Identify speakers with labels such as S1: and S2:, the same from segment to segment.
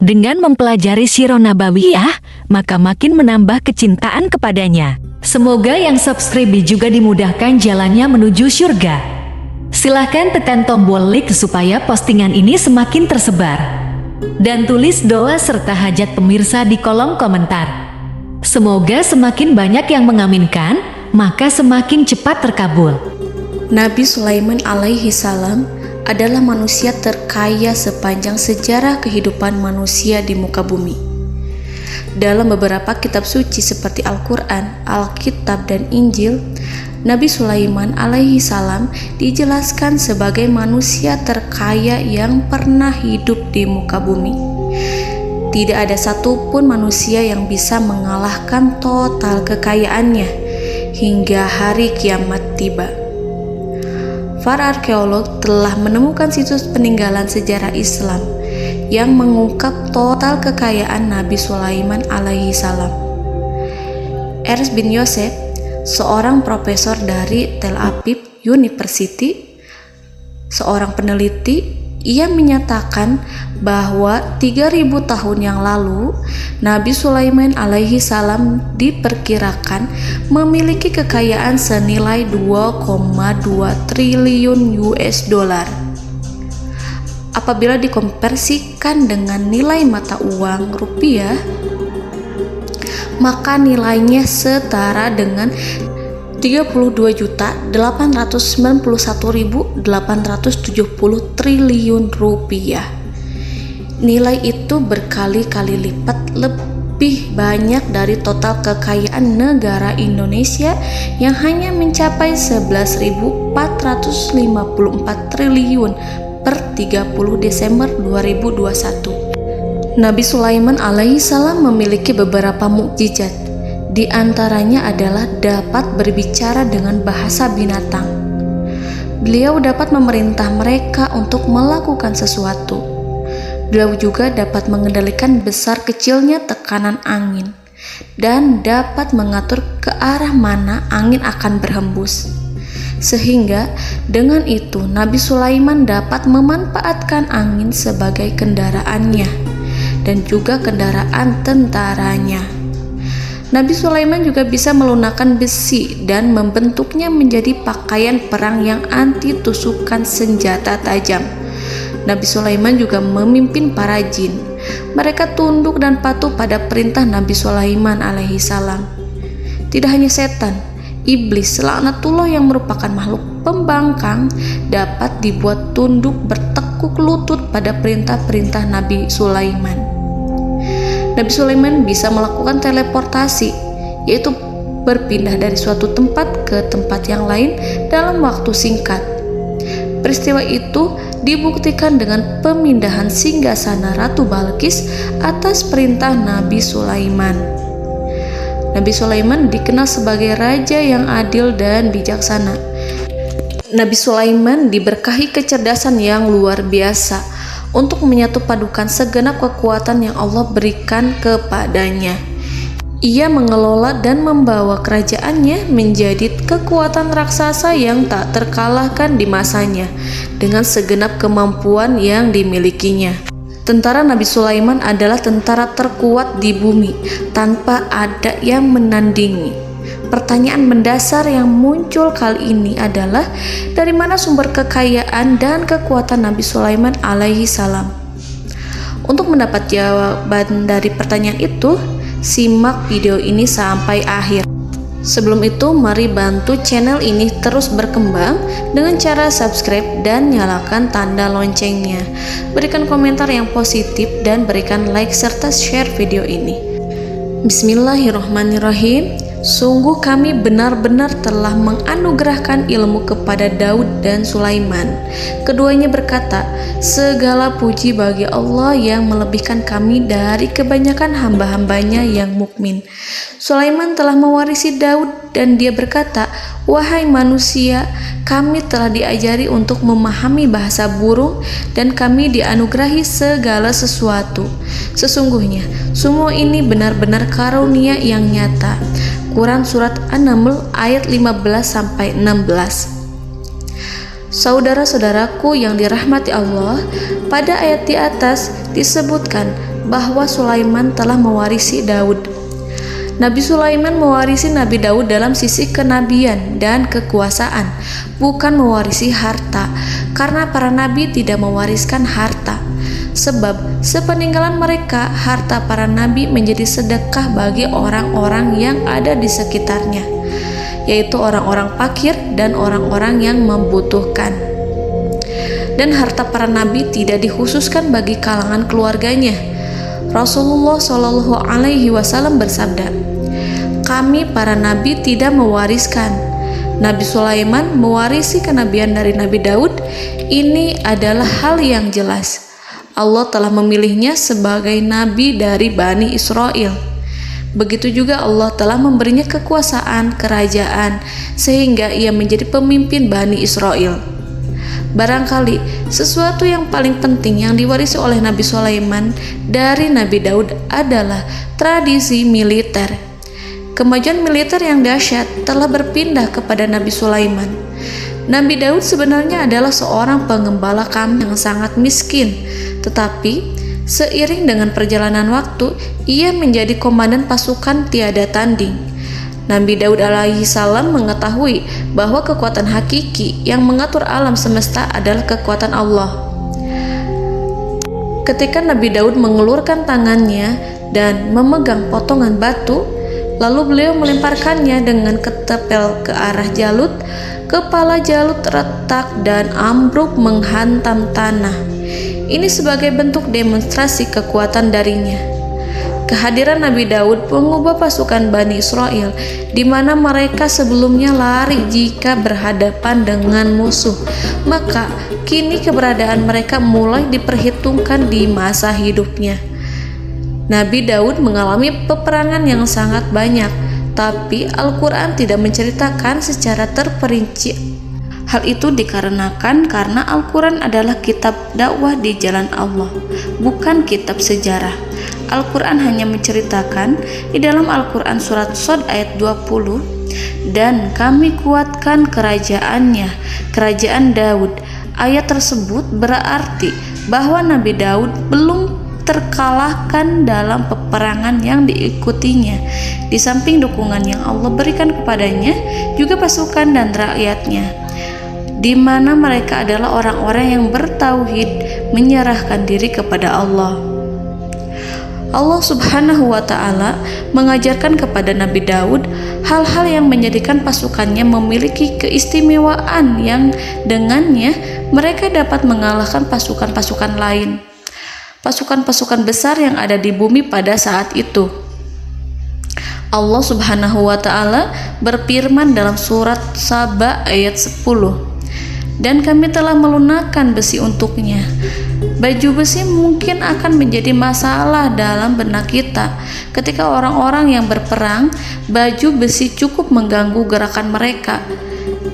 S1: Dengan mempelajari Sirah Nabawiyah, maka makin menambah kecintaan kepadanya. Semoga yang subscribe juga dimudahkan jalannya menuju surga. Silahkan tekan tombol like supaya postingan ini semakin tersebar. Dan tulis doa serta hajat pemirsa di kolom komentar. Semoga semakin banyak yang mengaminkan, maka semakin cepat terkabul.
S2: Nabi Sulaiman alaihi salam adalah manusia terkaya sepanjang sejarah kehidupan manusia di muka bumi. Dalam beberapa kitab suci seperti Al-Quran, Alkitab, dan Injil, Nabi Sulaiman alaihi salam dijelaskan sebagai manusia terkaya yang pernah hidup di muka bumi. Tidak ada satupun manusia yang bisa mengalahkan total kekayaannya hingga hari kiamat tiba. Para arkeolog telah menemukan situs peninggalan sejarah Islam yang mengungkap total kekayaan Nabi Sulaiman alaihi salam. Ernst bin Yosef, seorang profesor dari Tel Aviv University, seorang peneliti, ia menyatakan bahwa 3000 tahun yang lalu Nabi Sulaiman alaihi salam diperkirakan memiliki kekayaan senilai 2,2 triliun US dollar. Apabila dikonversikan dengan nilai mata uang rupiah, maka nilainya setara dengan 32.891.870 triliun rupiah. Nilai itu berkali-kali lipat lebih banyak dari total kekayaan negara Indonesia yang hanya mencapai 11.454 triliun per 30 Desember 2021. Nabi Sulaiman alaihi salam memiliki beberapa mukjizat. Di antaranya adalah dapat berbicara dengan bahasa binatang. Beliau dapat memerintah mereka untuk melakukan sesuatu. Beliau juga dapat mengendalikan besar kecilnya tekanan angin dan dapat mengatur ke arah mana angin akan berhembus. Sehingga dengan itu Nabi Sulaiman dapat memanfaatkan angin sebagai kendaraannya dan juga kendaraan tentaranya. Nabi Sulaiman juga bisa melunakkan besi dan membentuknya menjadi pakaian perang yang anti tusukan senjata tajam. Nabi Sulaiman juga memimpin para jin. Mereka tunduk dan patuh pada perintah Nabi Sulaiman alaihi salam. Tidak hanya setan, iblis laknatullah yang merupakan makhluk pembangkang dapat dibuat tunduk bertekuk lutut pada perintah-perintah Nabi Sulaiman. Nabi Sulaiman bisa melakukan teleportasi, yaitu berpindah dari suatu tempat ke tempat yang lain dalam waktu singkat. Peristiwa itu dibuktikan dengan pemindahan singgasana Ratu Balqis atas perintah Nabi Sulaiman. Nabi Sulaiman dikenal sebagai raja yang adil dan bijaksana. Nabi Sulaiman diberkahi kecerdasan yang luar biasa untuk menyatupadukan segenap kekuatan yang Allah berikan kepadanya. Ia mengelola dan membawa kerajaannya menjadi kekuatan raksasa yang tak terkalahkan di masanya dengan segenap kemampuan yang dimilikinya. Tentara Nabi Sulaiman adalah tentara terkuat di bumi tanpa ada yang menandingi. Pertanyaan mendasar yang muncul kali ini adalah dari mana sumber kekayaan dan kekuatan Nabi Sulaiman alaihi salam? Untuk mendapat jawaban dari pertanyaan itu, simak video ini sampai akhir. Sebelum itu, mari bantu channel ini terus berkembang dengan cara subscribe dan nyalakan tanda loncengnya. Berikan komentar yang positif dan berikan like serta share video ini. Bismillahirrahmanirrahim. Sungguh kami benar-benar telah menganugerahkan ilmu kepada Daud dan Sulaiman. Keduanya berkata, segala puji bagi Allah yang melebihkan kami dari kebanyakan hamba-hambanya yang mukmin. Sulaiman telah mewarisi Daud dan dia berkata, wahai manusia, kami telah diajari untuk memahami bahasa burung dan kami dianugerahi segala sesuatu. Sesungguhnya, semua ini benar-benar karunia yang nyata. Quran Surat An-Naml ayat 15-16. Saudara-saudaraku yang dirahmati Allah, pada ayat di atas disebutkan bahwa Sulaiman telah mewarisi Daud. Nabi Sulaiman mewarisi Nabi Daud dalam sisi kenabian dan kekuasaan, bukan mewarisi harta, karena para nabi tidak mewariskan harta. Sebab sepeninggalan mereka, harta para nabi menjadi sedekah bagi orang-orang yang ada di sekitarnya, yaitu orang-orang fakir dan orang-orang yang membutuhkan. Dan harta para nabi tidak dikhususkan bagi kalangan keluarganya. Rasulullah Shallallahu Alaihi Wasallam bersabda, "Kami para nabi tidak mewariskan." Nabi Sulaiman mewarisi kenabian dari Nabi Daud. Ini adalah hal yang jelas. Allah telah memilihnya sebagai nabi dari Bani Israel. Begitu juga Allah telah memberinya kekuasaan kerajaan sehingga ia menjadi pemimpin Bani Israel. Barangkali sesuatu yang paling penting yang diwarisi oleh Nabi Sulaiman dari Nabi Daud adalah tradisi militer. Kemajuan militer yang dahsyat telah berpindah kepada Nabi Sulaiman. Nabi Daud sebenarnya adalah seorang pengembala kambing yang sangat miskin, tetapi seiring dengan perjalanan waktu, ia menjadi komandan pasukan tiada tanding. Nabi Daud alaihi salam mengetahui bahwa kekuatan hakiki yang mengatur alam semesta adalah kekuatan Allah. Ketika Nabi Daud mengelurkan tangannya dan memegang potongan batu, lalu beliau melemparkannya dengan ketepel ke arah Jalut, kepala Jalut retak dan ambruk menghantam tanah. Ini sebagai bentuk demonstrasi kekuatan darinya. Kehadiran Nabi Daud mengubah pasukan Bani Israel, di mana mereka sebelumnya lari jika berhadapan dengan musuh. Maka kini keberadaan mereka mulai diperhitungkan di masa hidupnya. Nabi Daud mengalami peperangan yang sangat banyak, tapi Al-Quran tidak menceritakan secara terperinci. Hal itu dikarenakan karena Al-Quran adalah kitab dakwah di jalan Allah, bukan kitab sejarah. Al-Quran hanya menceritakan di dalam Al-Quran surat Shad ayat 20, "Dan kami kuatkan kerajaannya, kerajaan Daud." Ayat tersebut berarti bahwa Nabi Daud belum terkalahkan dalam peperangan yang diikutinya. Di samping dukungan yang Allah berikan kepadanya, juga pasukan dan rakyatnya, di mana mereka adalah orang-orang yang bertauhid, menyerahkan diri kepada Allah. Allah Subhanahu wa Ta'ala mengajarkan kepada Nabi Daud hal-hal yang menjadikan pasukannya memiliki keistimewaan yang dengannya mereka dapat mengalahkan pasukan-pasukan lain, pasukan-pasukan besar yang ada di bumi pada saat itu. Allah Subhanahu wa Ta'ala berfirman dalam surat Saba ayat 10, "Dan kami telah melunakkan besi untuknya." Baju besi mungkin akan menjadi masalah dalam benak kita. Ketika orang-orang yang berperang, baju besi cukup mengganggu gerakan mereka.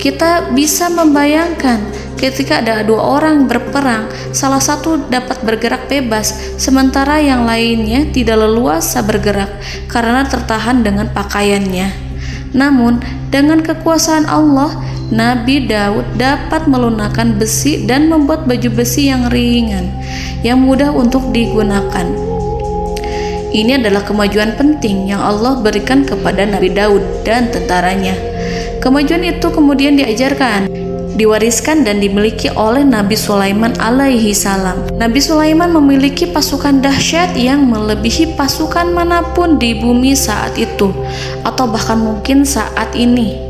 S2: Kita bisa membayangkan ketika ada dua orang berperang, salah satu dapat bergerak bebas, sementara yang lainnya tidak leluasa bergerak karena tertahan dengan pakaiannya. Namun, dengan kekuasaan Allah, Nabi Daud dapat melunakkan besi dan membuat baju besi yang ringan, yang mudah untuk digunakan. Ini adalah kemajuan penting yang Allah berikan kepada Nabi Daud dan tentaranya. Kemajuan itu kemudian diajarkan, diwariskan dan dimiliki oleh Nabi Sulaiman alaihi salam. Nabi Sulaiman memiliki pasukan dahsyat yang melebihi pasukan manapun di bumi saat itu, atau bahkan mungkin saat ini.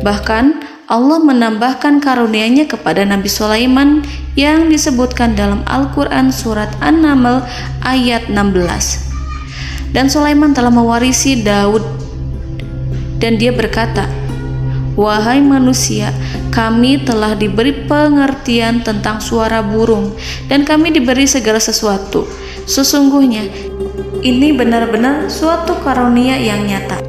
S2: Bahkan Allah menambahkan karunia-Nya kepada Nabi Sulaiman yang disebutkan dalam Al-Quran surat An-Naml ayat 16. Dan Sulaiman telah mewarisi Daud, dan dia berkata, "Wahai manusia, kami telah diberi pengertian tentang suara burung, dan kami diberi segala sesuatu. Sesungguhnya ini benar-benar suatu karunia yang nyata."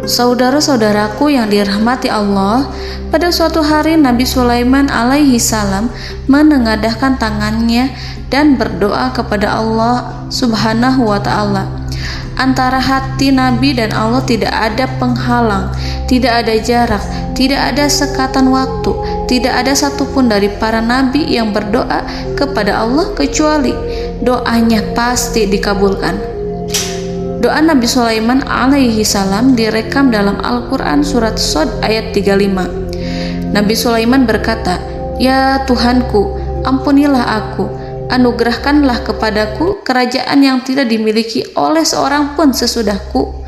S2: Saudara-saudaraku yang dirahmati Allah, pada suatu hari Nabi Sulaiman alaihi salam menengadahkan tangannya dan berdoa kepada Allah Subhanahu wa Ta'ala. Antara hati Nabi dan Allah tidak ada penghalang, tidak ada jarak, tidak ada sekatan waktu, tidak ada satupun dari para nabi yang berdoa kepada Allah kecuali doanya pasti dikabulkan. Doa Nabi Sulaiman alaihi salam direkam dalam Al-Quran surat Shad ayat 35. Nabi Sulaiman berkata, "Ya Tuhanku, ampunilah aku, anugerahkanlah kepadaku kerajaan yang tidak dimiliki oleh seorang pun sesudahku."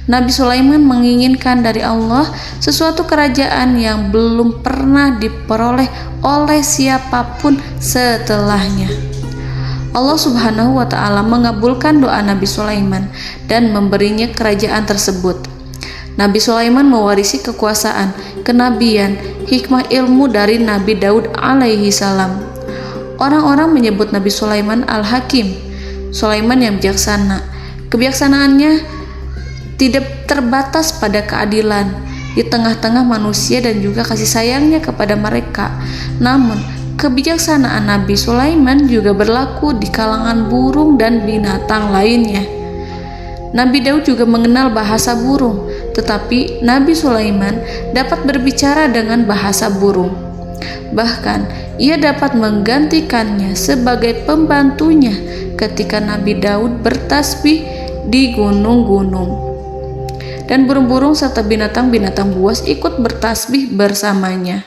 S2: Nabi Sulaiman menginginkan dari Allah sesuatu kerajaan yang belum pernah diperoleh oleh siapapun setelahnya. Allah Subhanahu wa Ta'ala mengabulkan doa Nabi Sulaiman dan memberinya kerajaan tersebut. Nabi Sulaiman mewarisi kekuasaan, kenabian, hikmah ilmu dari Nabi Daud alaihi salam. Orang-orang menyebut Nabi Sulaiman Al-Hakim, Sulaiman yang bijaksana. Kebijaksanaannya tidak terbatas pada keadilan di tengah-tengah manusia dan juga kasih sayangnya kepada mereka. Namun, kebijaksanaan Nabi Sulaiman juga berlaku di kalangan burung dan binatang lainnya. Nabi Daud juga mengenal bahasa burung, tetapi Nabi Sulaiman dapat berbicara dengan bahasa burung. Bahkan, ia dapat menggantikannya sebagai pembantunya ketika Nabi Daud bertasbih di gunung-gunung. Dan burung-burung serta binatang-binatang buas ikut bertasbih bersamanya.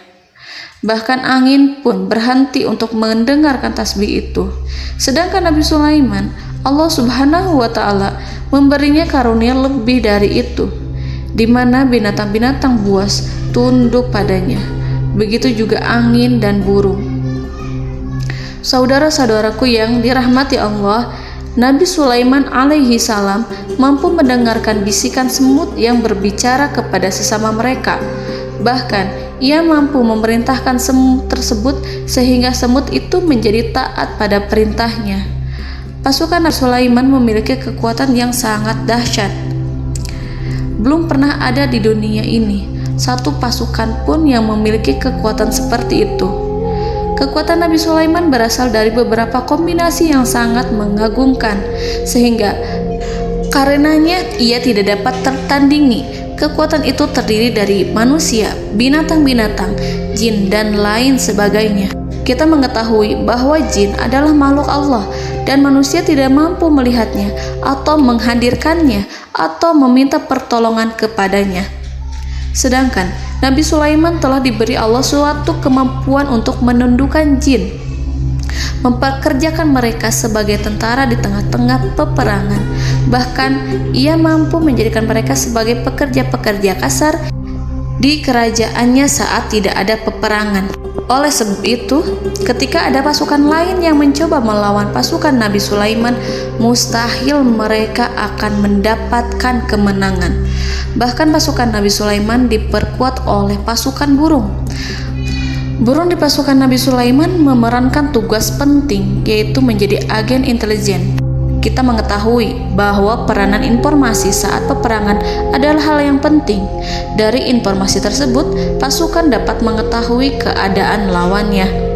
S2: Bahkan angin pun berhenti untuk mendengarkan tasbih itu. Sedangkan Nabi Sulaiman, Allah Subhanahu wa Ta'ala memberinya karunia lebih dari itu, di mana binatang-binatang buas tunduk padanya. Begitu juga angin dan burung. Saudara-saudaraku yang dirahmati Allah, Nabi Sulaiman alaihi salam mampu mendengarkan bisikan semut yang berbicara kepada sesama mereka. Bahkan, ia mampu memerintahkan semut tersebut sehingga semut itu menjadi taat pada perintahnya. Pasukan Nabi Sulaiman memiliki kekuatan yang sangat dahsyat. Belum pernah ada di dunia ini satu pasukan pun yang memiliki kekuatan seperti itu. Kekuatan Nabi Sulaiman berasal dari beberapa kombinasi yang sangat mengagumkan, sehingga karenanya ia tidak dapat tertandingi. Kekuatan itu terdiri dari manusia, binatang-binatang, jin, dan lain sebagainya. Kita mengetahui bahwa jin adalah makhluk Allah dan manusia tidak mampu melihatnya atau menghadirkannya atau meminta pertolongan kepadanya. Sedangkan Nabi Sulaiman telah diberi Allah suatu kemampuan untuk menundukkan jin, mempekerjakan mereka sebagai tentara di tengah-tengah peperangan. Bahkan ia mampu menjadikan mereka sebagai pekerja-pekerja kasar di kerajaannya saat tidak ada peperangan. Oleh sebab itu, ketika ada pasukan lain yang mencoba melawan pasukan Nabi Sulaiman, mustahil mereka akan mendapatkan kemenangan. Bahkan pasukan Nabi Sulaiman diperkuat oleh pasukan burung. Burung di pasukan Nabi Sulaiman memerankan tugas penting, yaitu menjadi agen intelijen. Kita mengetahui bahwa peranan informasi saat peperangan adalah hal yang penting. Dari informasi tersebut, pasukan dapat mengetahui keadaan lawannya.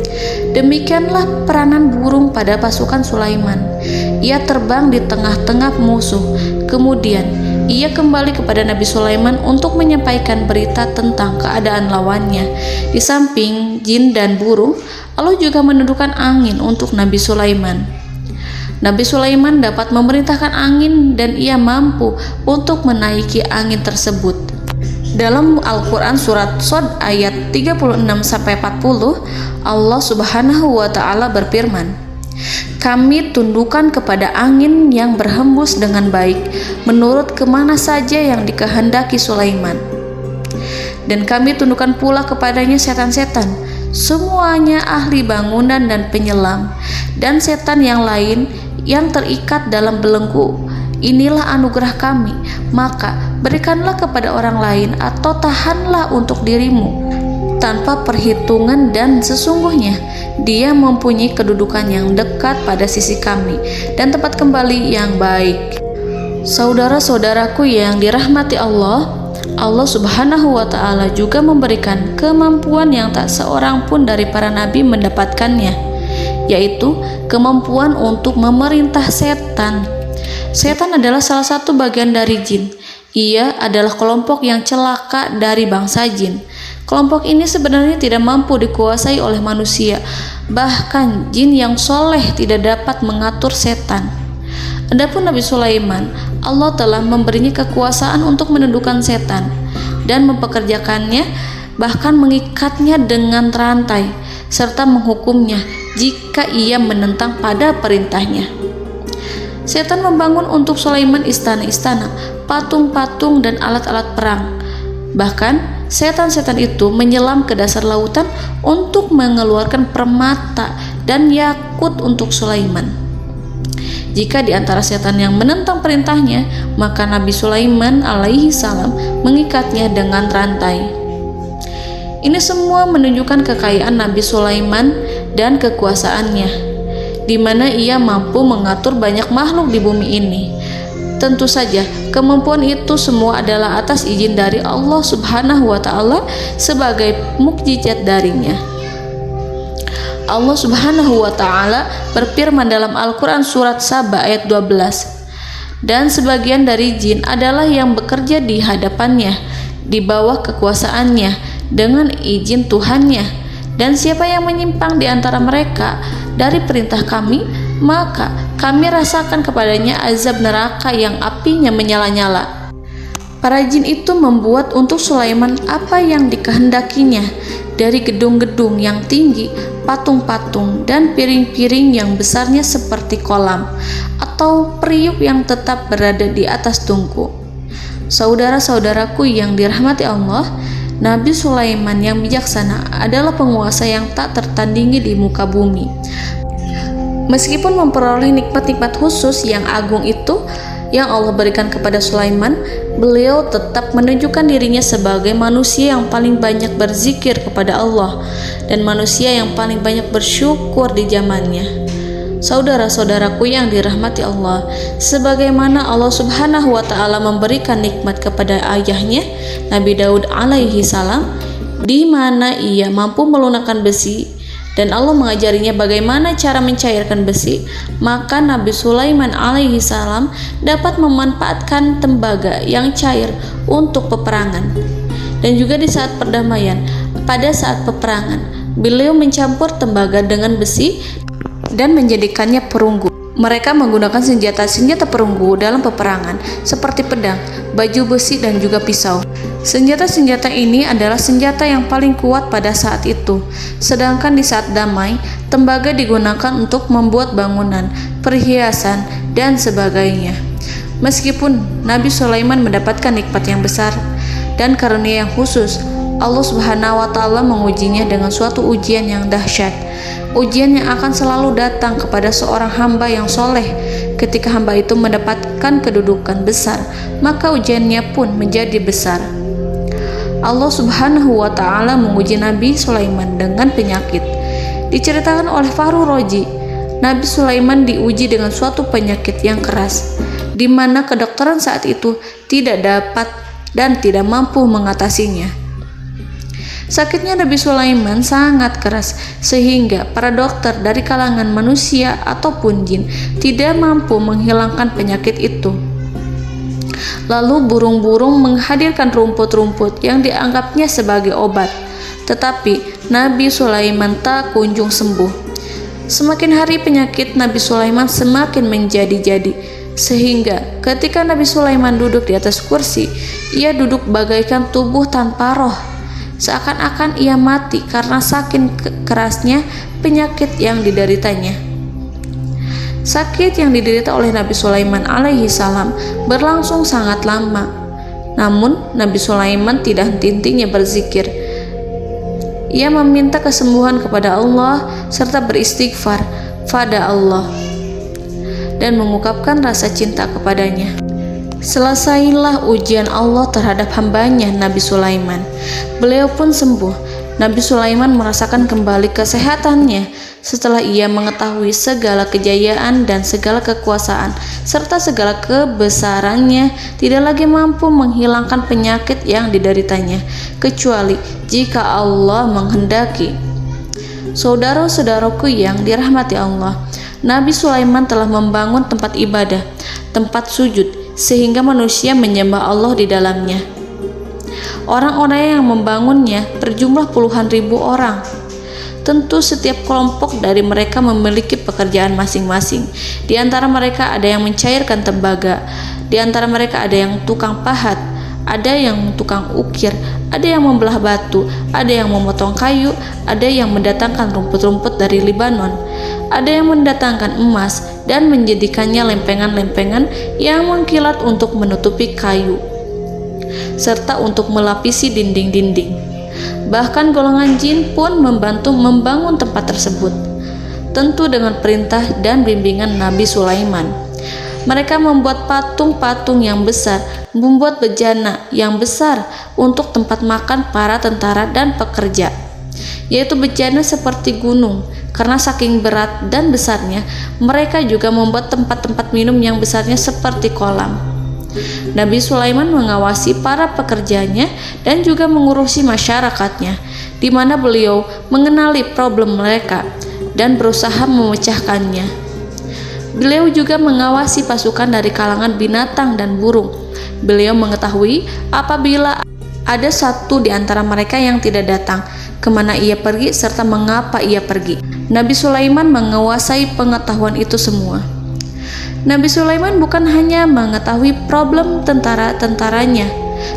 S2: Demikianlah peranan burung pada pasukan Sulaiman. Ia terbang di tengah-tengah musuh. Kemudian, ia kembali kepada Nabi Sulaiman untuk menyampaikan berita tentang keadaan lawannya. Di samping jin dan burung, Allah juga menundukkan angin untuk Nabi Sulaiman. Nabi Sulaiman dapat memerintahkan angin dan ia mampu untuk menaiki angin tersebut. Dalam Al-Quran surat Shad ayat 36-40, Allah Subhanahu wa Ta'ala berfirman, "Kami tundukkan kepada angin yang berhembus dengan baik menurut kemana saja yang dikehendaki Sulaiman. Dan kami tundukkan pula kepadanya setan-setan, semuanya ahli bangunan dan penyelam, dan setan yang lain yang terikat dalam belenggu. Inilah anugerah kami, maka berikanlah kepada orang lain atau tahanlah untuk dirimu tanpa perhitungan, dan sesungguhnya dia mempunyai kedudukan yang dekat pada sisi kami dan tempat kembali yang baik." Saudara-saudaraku yang dirahmati Allah, Allah Subhanahu wa Ta'ala juga memberikan kemampuan yang tak seorang pun dari para nabi mendapatkannya, yaitu kemampuan untuk memerintah setan. Setan adalah salah satu bagian dari jin. Ia adalah kelompok yang celaka dari bangsa jin. Kelompok ini sebenarnya tidak mampu dikuasai oleh manusia, bahkan jin yang soleh tidak dapat mengatur setan. Adapun Nabi Sulaiman, Allah telah memberinya kekuasaan untuk menundukkan setan dan mempekerjakannya, bahkan mengikatnya dengan rantai serta menghukumnya jika ia menentang pada perintahnya. Setan membangun untuk Sulaiman istana-istana, patung-patung dan alat-alat perang. Bahkan setan-setan itu menyelam ke dasar lautan untuk mengeluarkan permata dan yakut untuk Sulaiman. Jika di antara setan yang menentang perintahnya, maka Nabi Sulaiman alaihi salam mengikatnya dengan rantai. Ini semua menunjukkan kekayaan Nabi Sulaiman dan kekuasaannya, di mana ia mampu mengatur banyak makhluk di bumi ini. Tentu saja, kemampuan itu semua adalah atas izin dari Allah Subhanahu wa Ta'ala sebagai mukjizat darinya. Allah Subhanahu wa Ta'ala berfirman dalam Al-Quran surat Saba ayat 12, dan sebagian dari jin adalah yang bekerja di hadapannya di bawah kekuasaannya dengan izin Tuhannya, dan siapa yang menyimpang di antara mereka dari perintah kami, maka kami rasakan kepadanya azab neraka yang apinya menyala-nyala. Para jin itu membuat untuk Sulaiman apa yang dikehendakinya, dari gedung-gedung yang tinggi, patung-patung, dan piring-piring yang besarnya seperti kolam, atau periuk yang tetap berada di atas tungku. Saudara-saudaraku yang dirahmati Allah, Nabi Sulaiman yang bijaksana adalah penguasa yang tak tertandingi di muka bumi. Meskipun memperoleh nikmat-nikmat khusus yang agung itu yang Allah berikan kepada Sulaiman, beliau tetap menunjukkan dirinya sebagai manusia yang paling banyak berzikir kepada Allah dan manusia yang paling banyak bersyukur di zamannya. Saudara-saudaraku yang dirahmati Allah, sebagaimana Allah Subhanahu wa Ta'ala memberikan nikmat kepada ayahnya Nabi Daud alaihi salam, di mana ia mampu melunakkan besi dan Allah mengajarinya bagaimana cara mencairkan besi, maka Nabi Sulaiman alaihi salam dapat memanfaatkan tembaga yang cair untuk peperangan. Dan juga di saat perdamaian, pada saat peperangan, beliau mencampur tembaga dengan besi dan menjadikannya perunggu. Mereka menggunakan senjata-senjata perunggu dalam peperangan seperti pedang, baju besi, dan juga pisau. Senjata-senjata ini adalah senjata yang paling kuat pada saat itu. Sedangkan di saat damai, tembaga digunakan untuk membuat bangunan, perhiasan, dan sebagainya. Meskipun Nabi Sulaiman mendapatkan nikmat yang besar dan karunia yang khusus, Allah Subhanahu wa Ta'ala mengujinya dengan suatu ujian yang dahsyat. Ujian yang akan selalu datang kepada seorang hamba yang soleh. Ketika hamba itu mendapatkan kedudukan besar, maka ujiannya pun menjadi besar. Allah Subhanahu wa Ta'ala menguji Nabi Sulaiman dengan penyakit. Diceritakan oleh Fahru Roji, Nabi Sulaiman diuji dengan suatu penyakit yang keras, di mana kedokteran saat itu tidak dapat dan tidak mampu mengatasinya. Sakitnya Nabi Sulaiman sangat keras sehingga para dokter dari kalangan manusia ataupun jin tidak mampu menghilangkan penyakit itu. Lalu burung-burung menghadirkan rumput-rumput yang dianggapnya sebagai obat, tetapi Nabi Sulaiman tak kunjung sembuh. Semakin hari penyakit Nabi Sulaiman semakin menjadi-jadi, sehingga ketika Nabi Sulaiman duduk di atas kursi, ia duduk bagaikan tubuh tanpa roh. Seakan-akan ia mati karena saking kerasnya penyakit yang dideritanya. Sakit yang diderita oleh Nabi Sulaiman alaihi salam berlangsung sangat lama. Namun Nabi Sulaiman tidak henti-hentinya berzikir. Ia meminta kesembuhan kepada Allah serta beristighfar pada Allah dan mengungkapkan rasa cinta kepadanya. Selesailah ujian Allah terhadap hambanya Nabi Sulaiman. Beliau pun sembuh. Nabi Sulaiman merasakan kembali kesehatannya setelah ia mengetahui segala kejayaan dan segala kekuasaan serta segala kebesarannya tidak lagi mampu menghilangkan penyakit yang dideritanya kecuali jika Allah menghendaki. Saudara-saudaraku yang dirahmati Allah, Nabi Sulaiman telah membangun tempat ibadah, tempat sujud, sehingga manusia menyembah Allah di dalamnya. Orang-orang yang membangunnya berjumlah puluhan ribu orang. Tentu setiap kelompok dari mereka memiliki pekerjaan masing-masing. Di antara mereka ada yang mencairkan tembaga, di antara mereka ada yang tukang pahat, ada yang tukang ukir, ada yang membelah batu, ada yang memotong kayu, ada yang mendatangkan rumput-rumput dari Libanon, ada yang mendatangkan emas dan menjadikannya lempengan-lempengan yang mengkilat untuk menutupi kayu, serta untuk melapisi dinding-dinding. Bahkan golongan jin pun membantu membangun tempat tersebut, tentu dengan perintah dan bimbingan Nabi Sulaiman. Mereka membuat patung-patung yang besar, membuat bejana yang besar untuk tempat makan para tentara dan pekerja, yaitu bejana seperti gunung. Karena saking berat dan besarnya, mereka juga membuat tempat-tempat minum yang besarnya seperti kolam. Nabi Sulaiman mengawasi para pekerjanya dan juga mengurusi masyarakatnya, di mana beliau mengenali problem mereka dan berusaha memecahkannya. Beliau juga mengawasi pasukan dari kalangan binatang dan burung. Beliau mengetahui apabila ada satu di antara mereka yang tidak datang, kemana ia pergi, serta mengapa ia pergi. Nabi Sulaiman menguasai pengetahuan itu semua. Nabi Sulaiman bukan hanya mengetahui problem tentara-tentaranya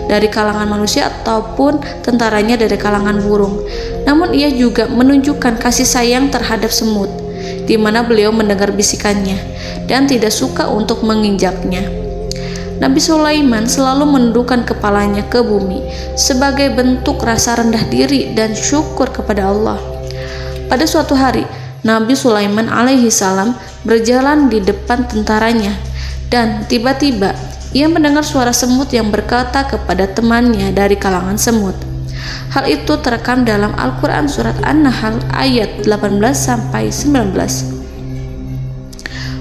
S2: dari kalangan manusia ataupun tentaranya dari kalangan burung, namun ia juga menunjukkan kasih sayang terhadap semut, di mana beliau mendengar bisikannya dan tidak suka untuk menginjaknya. Nabi Sulaiman selalu menundukkan kepalanya ke bumi sebagai bentuk rasa rendah diri dan syukur kepada Allah. Pada suatu hari, Nabi Sulaiman alaihi salam berjalan di depan tentaranya, dan tiba-tiba ia mendengar suara semut yang berkata kepada temannya dari kalangan semut. Hal itu terekam dalam Al-Quran surat An-Nahl ayat 18-19.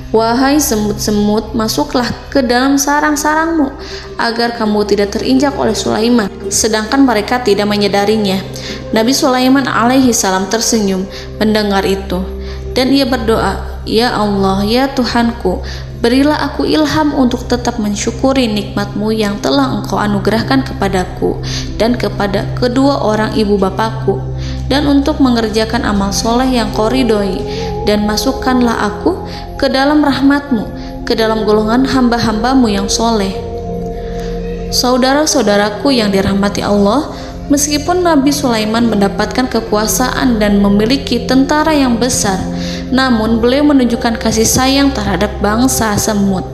S2: Wahai semut-semut, masuklah ke dalam sarang-sarangmu agar kamu tidak terinjak oleh Sulaiman, sedangkan mereka tidak menyadarinya. Nabi Sulaiman alaihi salam tersenyum mendengar itu, dan ia berdoa, "Ya Allah, ya Tuhanku, berilah aku ilham untuk tetap mensyukuri nikmat-Mu yang telah Engkau anugerahkan kepadaku dan kepada kedua orang ibu bapakku, dan untuk mengerjakan amal soleh yang Kau ridhoi, dan masukkanlah aku ke dalam rahmat-Mu, ke dalam golongan hamba-hamba-Mu yang soleh." Saudara-saudaraku yang dirahmati Allah, meskipun Nabi Sulaiman mendapatkan kekuasaan dan memiliki tentara yang besar, namun beliau menunjukkan kasih sayang terhadap bangsa semut.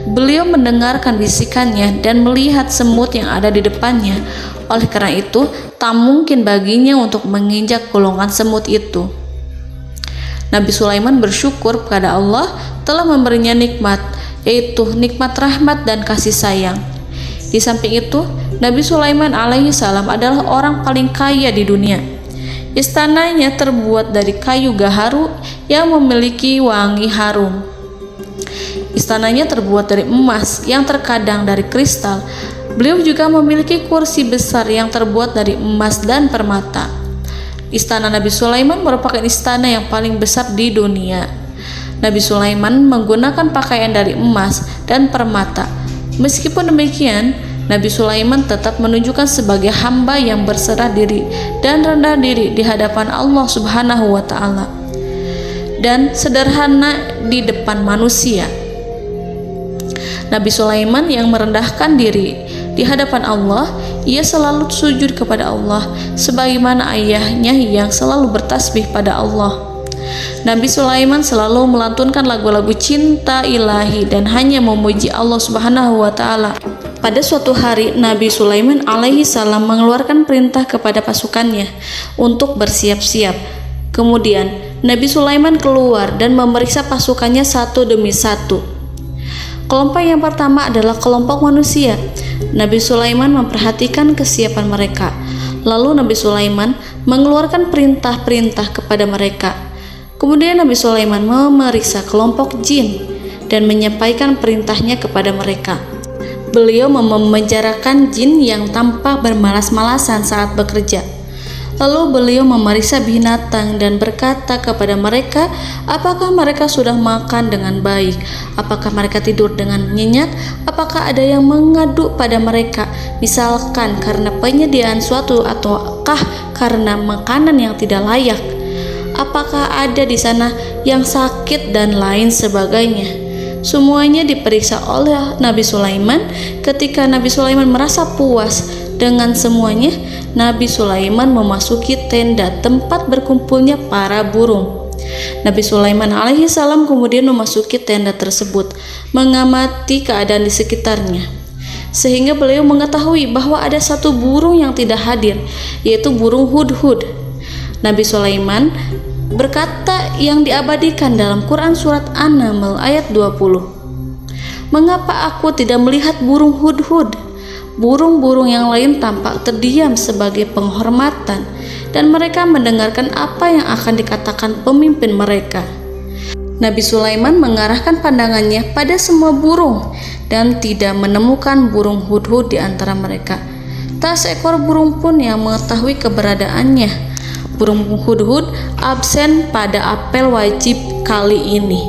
S2: Beliau mendengarkan bisikannya dan melihat semut yang ada di depannya. Oleh karena itu, tak mungkin baginya untuk menginjak golongan semut itu. Nabi Sulaiman bersyukur kepada Allah telah memberinya nikmat, yaitu nikmat rahmat dan kasih sayang. Di samping itu, Nabi Sulaiman alaihi salam adalah orang paling kaya di dunia. Istananya terbuat dari kayu gaharu yang memiliki wangi harum. Istananya terbuat dari emas yang terkadang dari kristal. Beliau juga memiliki kursi besar yang terbuat dari emas dan permata. Istana Nabi Sulaiman merupakan istana yang paling besar di dunia. Nabi Sulaiman menggunakan pakaian dari emas dan permata. Meskipun demikian, Nabi Sulaiman tetap menunjukkan sebagai hamba yang berserah diri dan rendah diri di hadapan Allah Subhanahu wa Ta'ala, dan sederhana di depan manusia. Nabi Sulaiman yang merendahkan diri di hadapan Allah, ia selalu sujud kepada Allah sebagaimana ayahnya yang selalu bertasbih pada Allah. Nabi Sulaiman selalu melantunkan lagu-lagu cinta ilahi dan hanya memuji Allah Subhanahu wa Ta'ala. Pada suatu hari, Nabi Sulaiman alaihi salam mengeluarkan perintah kepada pasukannya untuk bersiap-siap. Kemudian Nabi Sulaiman keluar dan memeriksa pasukannya satu demi satu. Kelompok yang pertama adalah kelompok manusia. Nabi Sulaiman memperhatikan kesiapan mereka. Lalu Nabi Sulaiman mengeluarkan perintah-perintah kepada mereka. Kemudian Nabi Sulaiman memeriksa kelompok jin dan menyampaikan perintahnya kepada mereka. Beliau memenjarakan jin yang tampak bermalas-malasan saat bekerja. Lalu beliau memeriksa binatang dan berkata kepada mereka, apakah mereka sudah makan dengan baik? Apakah mereka tidur dengan nyenyak? Apakah ada yang mengadu pada mereka, misalkan karena penyediaan suatu ataukah karena makanan yang tidak layak? Apakah ada di sana yang sakit dan lain sebagainya? Semuanya diperiksa oleh Nabi Sulaiman. Ketika Nabi Sulaiman merasa puas dengan semuanya, Nabi Sulaiman memasuki tenda tempat berkumpulnya para burung. Nabi Sulaiman alaihissalam kemudian memasuki tenda tersebut, mengamati keadaan di sekitarnya, sehingga beliau mengetahui bahwa ada satu burung yang tidak hadir, yaitu burung hudhud. Nabi Sulaiman berkata yang diabadikan dalam Quran surat An-Naml ayat 20. Mengapa aku tidak melihat burung hudhud? Burung-burung yang lain tampak terdiam sebagai penghormatan, dan mereka mendengarkan apa yang akan dikatakan pemimpin mereka. Nabi Sulaiman mengarahkan pandangannya pada semua burung dan tidak menemukan burung hudhud di antara mereka. Tak seekor burung pun yang mengetahui keberadaannya. Burung hudhud absen pada apel wajib kali ini.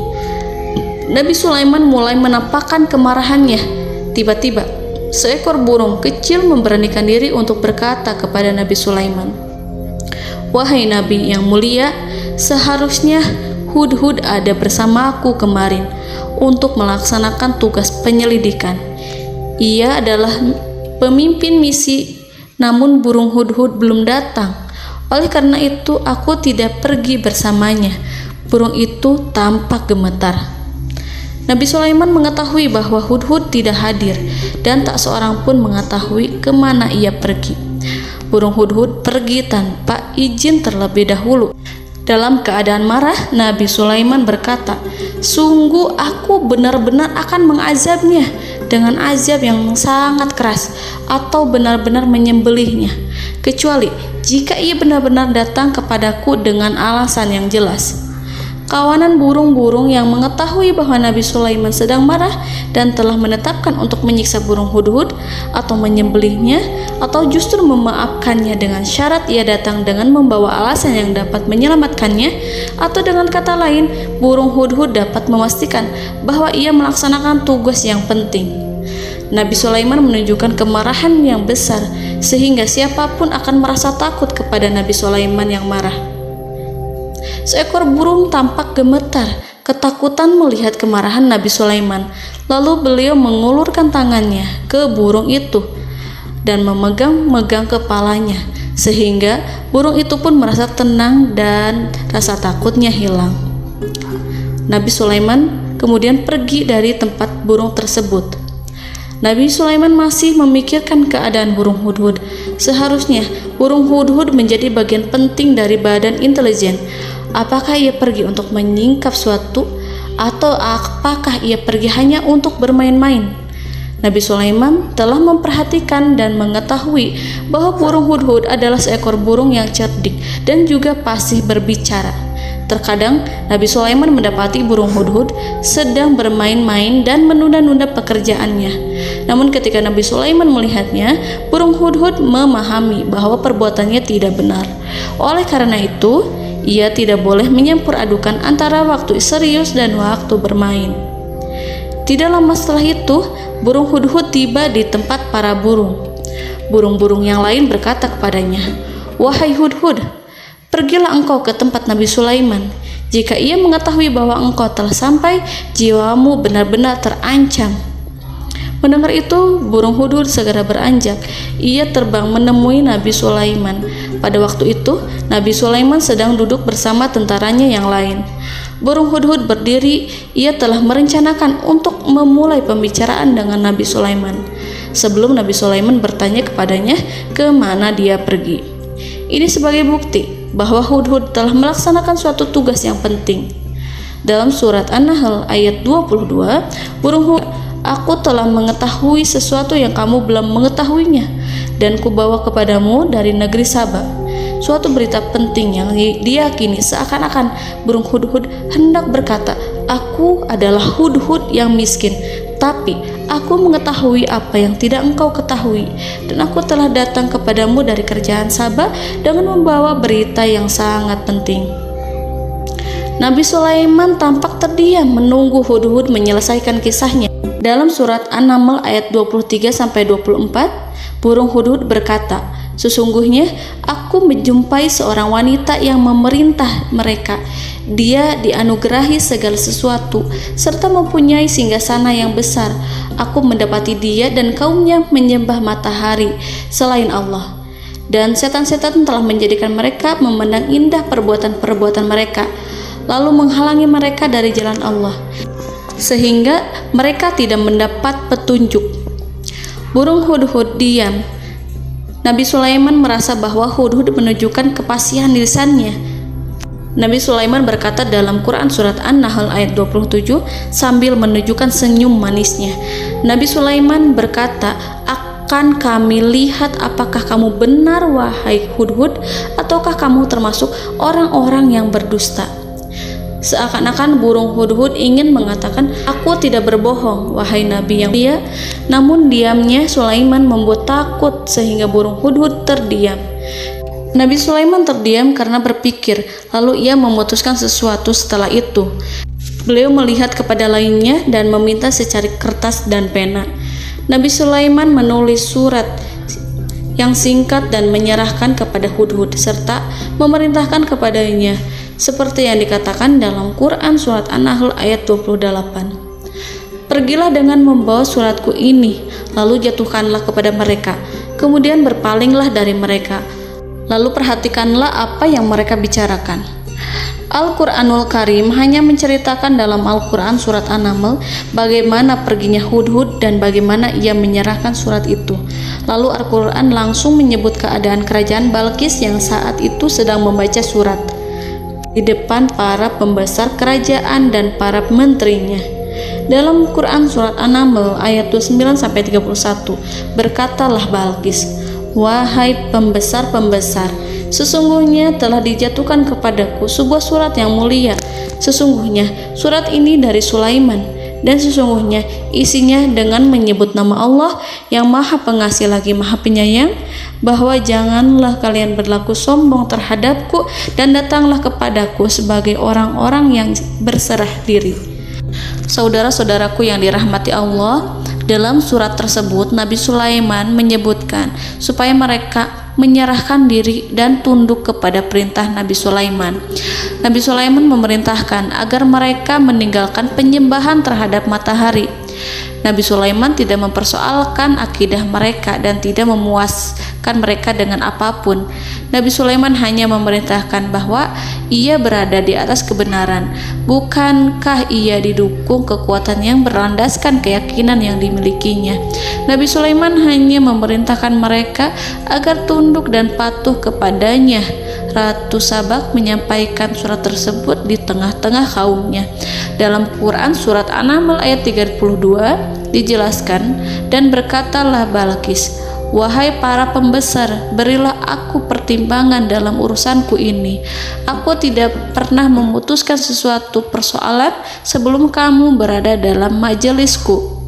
S2: Nabi Sulaiman mulai menampakkan kemarahannya. Tiba-tiba, seekor burung kecil memberanikan diri untuk berkata kepada Nabi Sulaiman, "Wahai Nabi yang mulia, seharusnya hudhud ada bersamaku kemarin untuk melaksanakan tugas penyelidikan. Ia adalah pemimpin misi, namun burung hudhud belum datang. Oleh karena itu aku tidak pergi bersamanya." Burung itu tampak gemetar. Nabi Sulaiman mengetahui bahwa hudhud tidak hadir dan tak seorang pun mengetahui kemana ia pergi. Burung hudhud pergi tanpa izin terlebih dahulu. Dalam keadaan marah, Nabi Sulaiman berkata, "Sungguh aku benar-benar akan mengazabnya dengan azab yang sangat keras, atau benar-benar menyembelihnya, kecuali jika ia benar-benar datang kepadaku dengan alasan yang jelas." Kawanan burung-burung yang mengetahui bahwa Nabi Sulaiman sedang marah dan telah menetapkan untuk menyiksa burung hudhud atau menyembelihnya, atau justru memaafkannya dengan syarat ia datang dengan membawa alasan yang dapat menyelamatkannya, atau dengan kata lain, burung hudhud dapat memastikan bahwa ia melaksanakan tugas yang penting. Nabi Sulaiman menunjukkan kemarahan yang besar sehingga siapapun akan merasa takut kepada Nabi Sulaiman yang marah. Seekor burung tampak gemetar, ketakutan melihat kemarahan Nabi Sulaiman. Lalu beliau mengulurkan tangannya ke burung itu dan memegang-megang kepalanya, sehingga burung itu pun merasa tenang dan rasa takutnya hilang. Nabi Sulaiman kemudian pergi dari tempat burung tersebut. Nabi Sulaiman masih memikirkan keadaan burung hudhud. Seharusnya burung hudhud menjadi bagian penting dari badan intelijen. Apakah ia pergi untuk menyingkap suatu, atau apakah ia pergi hanya untuk bermain-main? Nabi Sulaiman telah memperhatikan dan mengetahui bahwa burung hudhud adalah seekor burung yang cerdik dan juga fasih berbicara. Terkadang Nabi Sulaiman mendapati burung hudhud sedang bermain-main dan menunda-nunda pekerjaannya. Namun ketika Nabi Sulaiman melihatnya, burung hudhud memahami bahwa perbuatannya tidak benar. Oleh karena itu, ia tidak boleh menyampur adukan antara waktu serius dan waktu bermain. Tidak lama setelah itu, burung hudhud tiba di tempat para burung. Burung-burung yang lain berkata kepadanya, "Wahai hudhud, pergilah engkau ke tempat Nabi Sulaiman. Jika ia mengetahui bahwa engkau telah sampai, jiwamu benar-benar terancam." Mendengar itu, burung hudhud segera beranjak. Ia terbang menemui Nabi Sulaiman. Pada waktu itu, Nabi Sulaiman sedang duduk bersama tentaranya yang lain. Burung hudhud berdiri. Ia telah merencanakan untuk memulai pembicaraan dengan Nabi Sulaiman sebelum Nabi Sulaiman bertanya kepadanya kemana dia pergi. Ini sebagai bukti bahwa hudhud telah melaksanakan suatu tugas yang penting. Dalam surat An-Nahl ayat 22, burung hudhud, "Aku telah mengetahui sesuatu yang kamu belum mengetahuinya, dan kubawa kepadamu dari negeri Saba suatu berita penting yang diyakini." Seakan-akan burung hudhud hendak berkata, "Aku adalah hudhud yang miskin, tapi Aku mengetahui apa yang tidak engkau ketahui, dan aku telah datang kepadamu dari kerajaan Saba dengan membawa berita yang sangat penting. Nabi Sulaiman tampak terdiam menunggu Hudhud menyelesaikan kisahnya. Dalam surat An-Naml ayat 23-24, burung Hudhud berkata, "Sesungguhnya aku menjumpai seorang wanita yang memerintah mereka. Dia dianugerahi segala sesuatu serta mempunyai singgasana yang besar. Aku mendapati dia dan kaumnya menyembah matahari selain Allah. Dan setan-setan telah menjadikan mereka memandang indah perbuatan-perbuatan mereka, lalu menghalangi mereka dari jalan Allah, sehingga mereka tidak mendapat petunjuk." Burung Hudhud diam. Nabi Sulaiman merasa bahwa Hudhud menunjukkan kepasihan lisannya. Nabi Sulaiman berkata dalam Quran surat An-Nahl ayat 27 sambil menunjukkan senyum manisnya. Nabi Sulaiman berkata, "Akan kami lihat apakah kamu benar wahai Hudhud, ataukah kamu termasuk orang-orang yang berdusta." Seakan-akan burung Hudhud ingin mengatakan, "Aku tidak berbohong, wahai Nabi yang mulia." Namun diamnya Sulaiman membuat takut sehingga burung Hudhud terdiam. Nabi Sulaiman terdiam karena berpikir, lalu ia memutuskan sesuatu setelah itu. Beliau melihat kepada lainnya dan meminta secari kertas dan pena. Nabi Sulaiman menulis surat yang singkat dan menyerahkan kepada Hudhud serta memerintahkan kepadanya seperti yang dikatakan dalam Quran surat An-Nahl ayat 28. "Pergilah dengan membawa suratku ini, lalu jatuhkanlah kepada mereka, kemudian berpalinglah dari mereka, lalu perhatikanlah apa yang mereka bicarakan." Al-Quranul Karim hanya menceritakan dalam Al-Quran surat An-Naml bagaimana perginya Hudhud dan bagaimana ia menyerahkan surat itu. Lalu Al-Quran langsung menyebut keadaan kerajaan Balqis yang saat itu sedang membaca surat di depan para pembesar kerajaan dan para menterinya. Dalam Quran surat An-Naml ayat 29-31, berkatalah Balqis, "Wahai pembesar-pembesar, sesungguhnya telah dijatuhkan kepadaku sebuah surat yang mulia. Sesungguhnya surat ini dari Sulaiman, dan sesungguhnya isinya dengan menyebut nama Allah yang Maha Pengasih lagi Maha Penyayang, bahwa janganlah kalian berlaku sombong terhadapku dan datanglah kepadaku sebagai orang-orang yang berserah diri." Saudara-saudaraku yang dirahmati Allah, dalam surat tersebut Nabi Sulaiman menyebutkan supaya mereka menyerahkan diri dan tunduk kepada perintah Nabi Sulaiman. Nabi Sulaiman memerintahkan agar mereka meninggalkan penyembahan terhadap matahari. Nabi Sulaiman tidak mempersoalkan akidah mereka dan tidak memuaskan mereka dengan apapun. Nabi Sulaiman hanya memerintahkan bahwa ia berada di atas kebenaran. Bukankah ia didukung kekuatan yang berlandaskan keyakinan yang dimilikinya? Nabi Sulaiman hanya memerintahkan mereka agar tunduk dan patuh kepadanya. Ratu Sabak menyampaikan surat tersebut di tengah-tengah kaumnya. Dalam Quran surat An-Naml ayat 32 dijelaskan, "Dan berkatalah Balqis, wahai para pembesar, berilah aku pertimbangan dalam urusanku ini. Aku tidak pernah memutuskan sesuatu persoalan sebelum kamu berada dalam majelisku."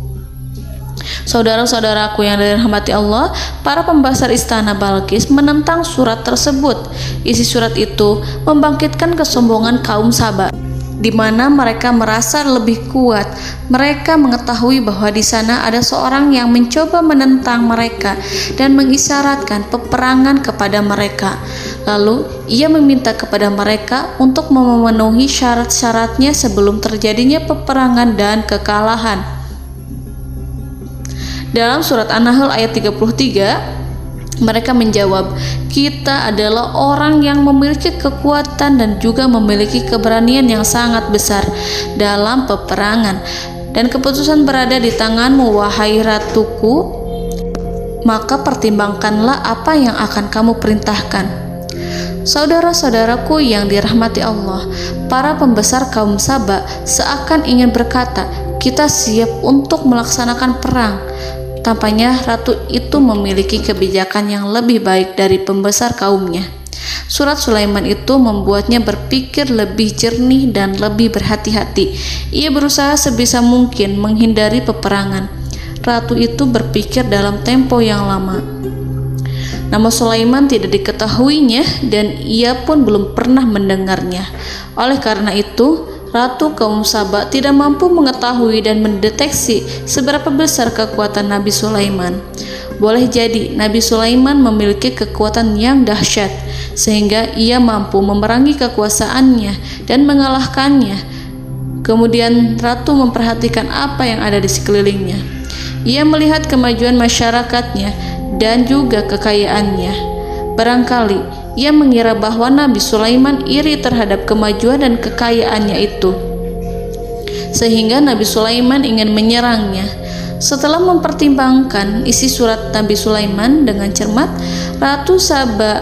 S2: Saudara-saudaraku yang dirahmati Allah, para pembesar istana Balqis menentang surat tersebut. Isi surat itu membangkitkan kesombongan kaum Saba, di mana mereka merasa lebih kuat. Mereka mengetahui bahwa di sana ada seorang yang mencoba menentang mereka dan mengisyaratkan peperangan kepada mereka. Lalu ia meminta kepada mereka untuk memenuhi syarat-syaratnya sebelum terjadinya peperangan dan kekalahan. Dalam surat An-Nahl ayat 33, mereka menjawab, "Kita adalah orang yang memiliki kekuatan dan juga memiliki keberanian yang sangat besar dalam peperangan, dan keputusan berada di tanganmu, wahai ratuku. Maka pertimbangkanlah apa yang akan kamu perintahkan." Saudara-saudaraku yang dirahmati Allah, para pembesar kaum Saba seakan ingin berkata, "Kita siap untuk melaksanakan perang." Tampaknya ratu itu memiliki kebijakan yang lebih baik dari pembesar kaumnya. Surat Sulaiman itu membuatnya berpikir lebih jernih dan lebih berhati-hati. Ia berusaha sebisa mungkin menghindari peperangan. ratu itu berpikir dalam tempo yang lama. Nama Sulaiman tidak diketahuinya dan ia pun belum pernah mendengarnya. Oleh karena itu, Ratu kaum Saba tidak mampu mengetahui dan mendeteksi seberapa besar kekuatan Nabi Sulaiman. Boleh jadi Nabi Sulaiman memiliki kekuatan yang dahsyat, sehingga ia mampu memerangi kekuasaannya dan mengalahkannya. Kemudian Ratu memperhatikan apa yang ada di sekelilingnya. Ia melihat kemajuan masyarakatnya dan juga kekayaannya. Barangkali ia mengira bahwa Nabi Sulaiman iri terhadap kemajuan dan kekayaannya itu, sehingga Nabi Sulaiman ingin menyerangnya. Setelah mempertimbangkan isi surat Nabi Sulaiman dengan cermat, Ratu Saba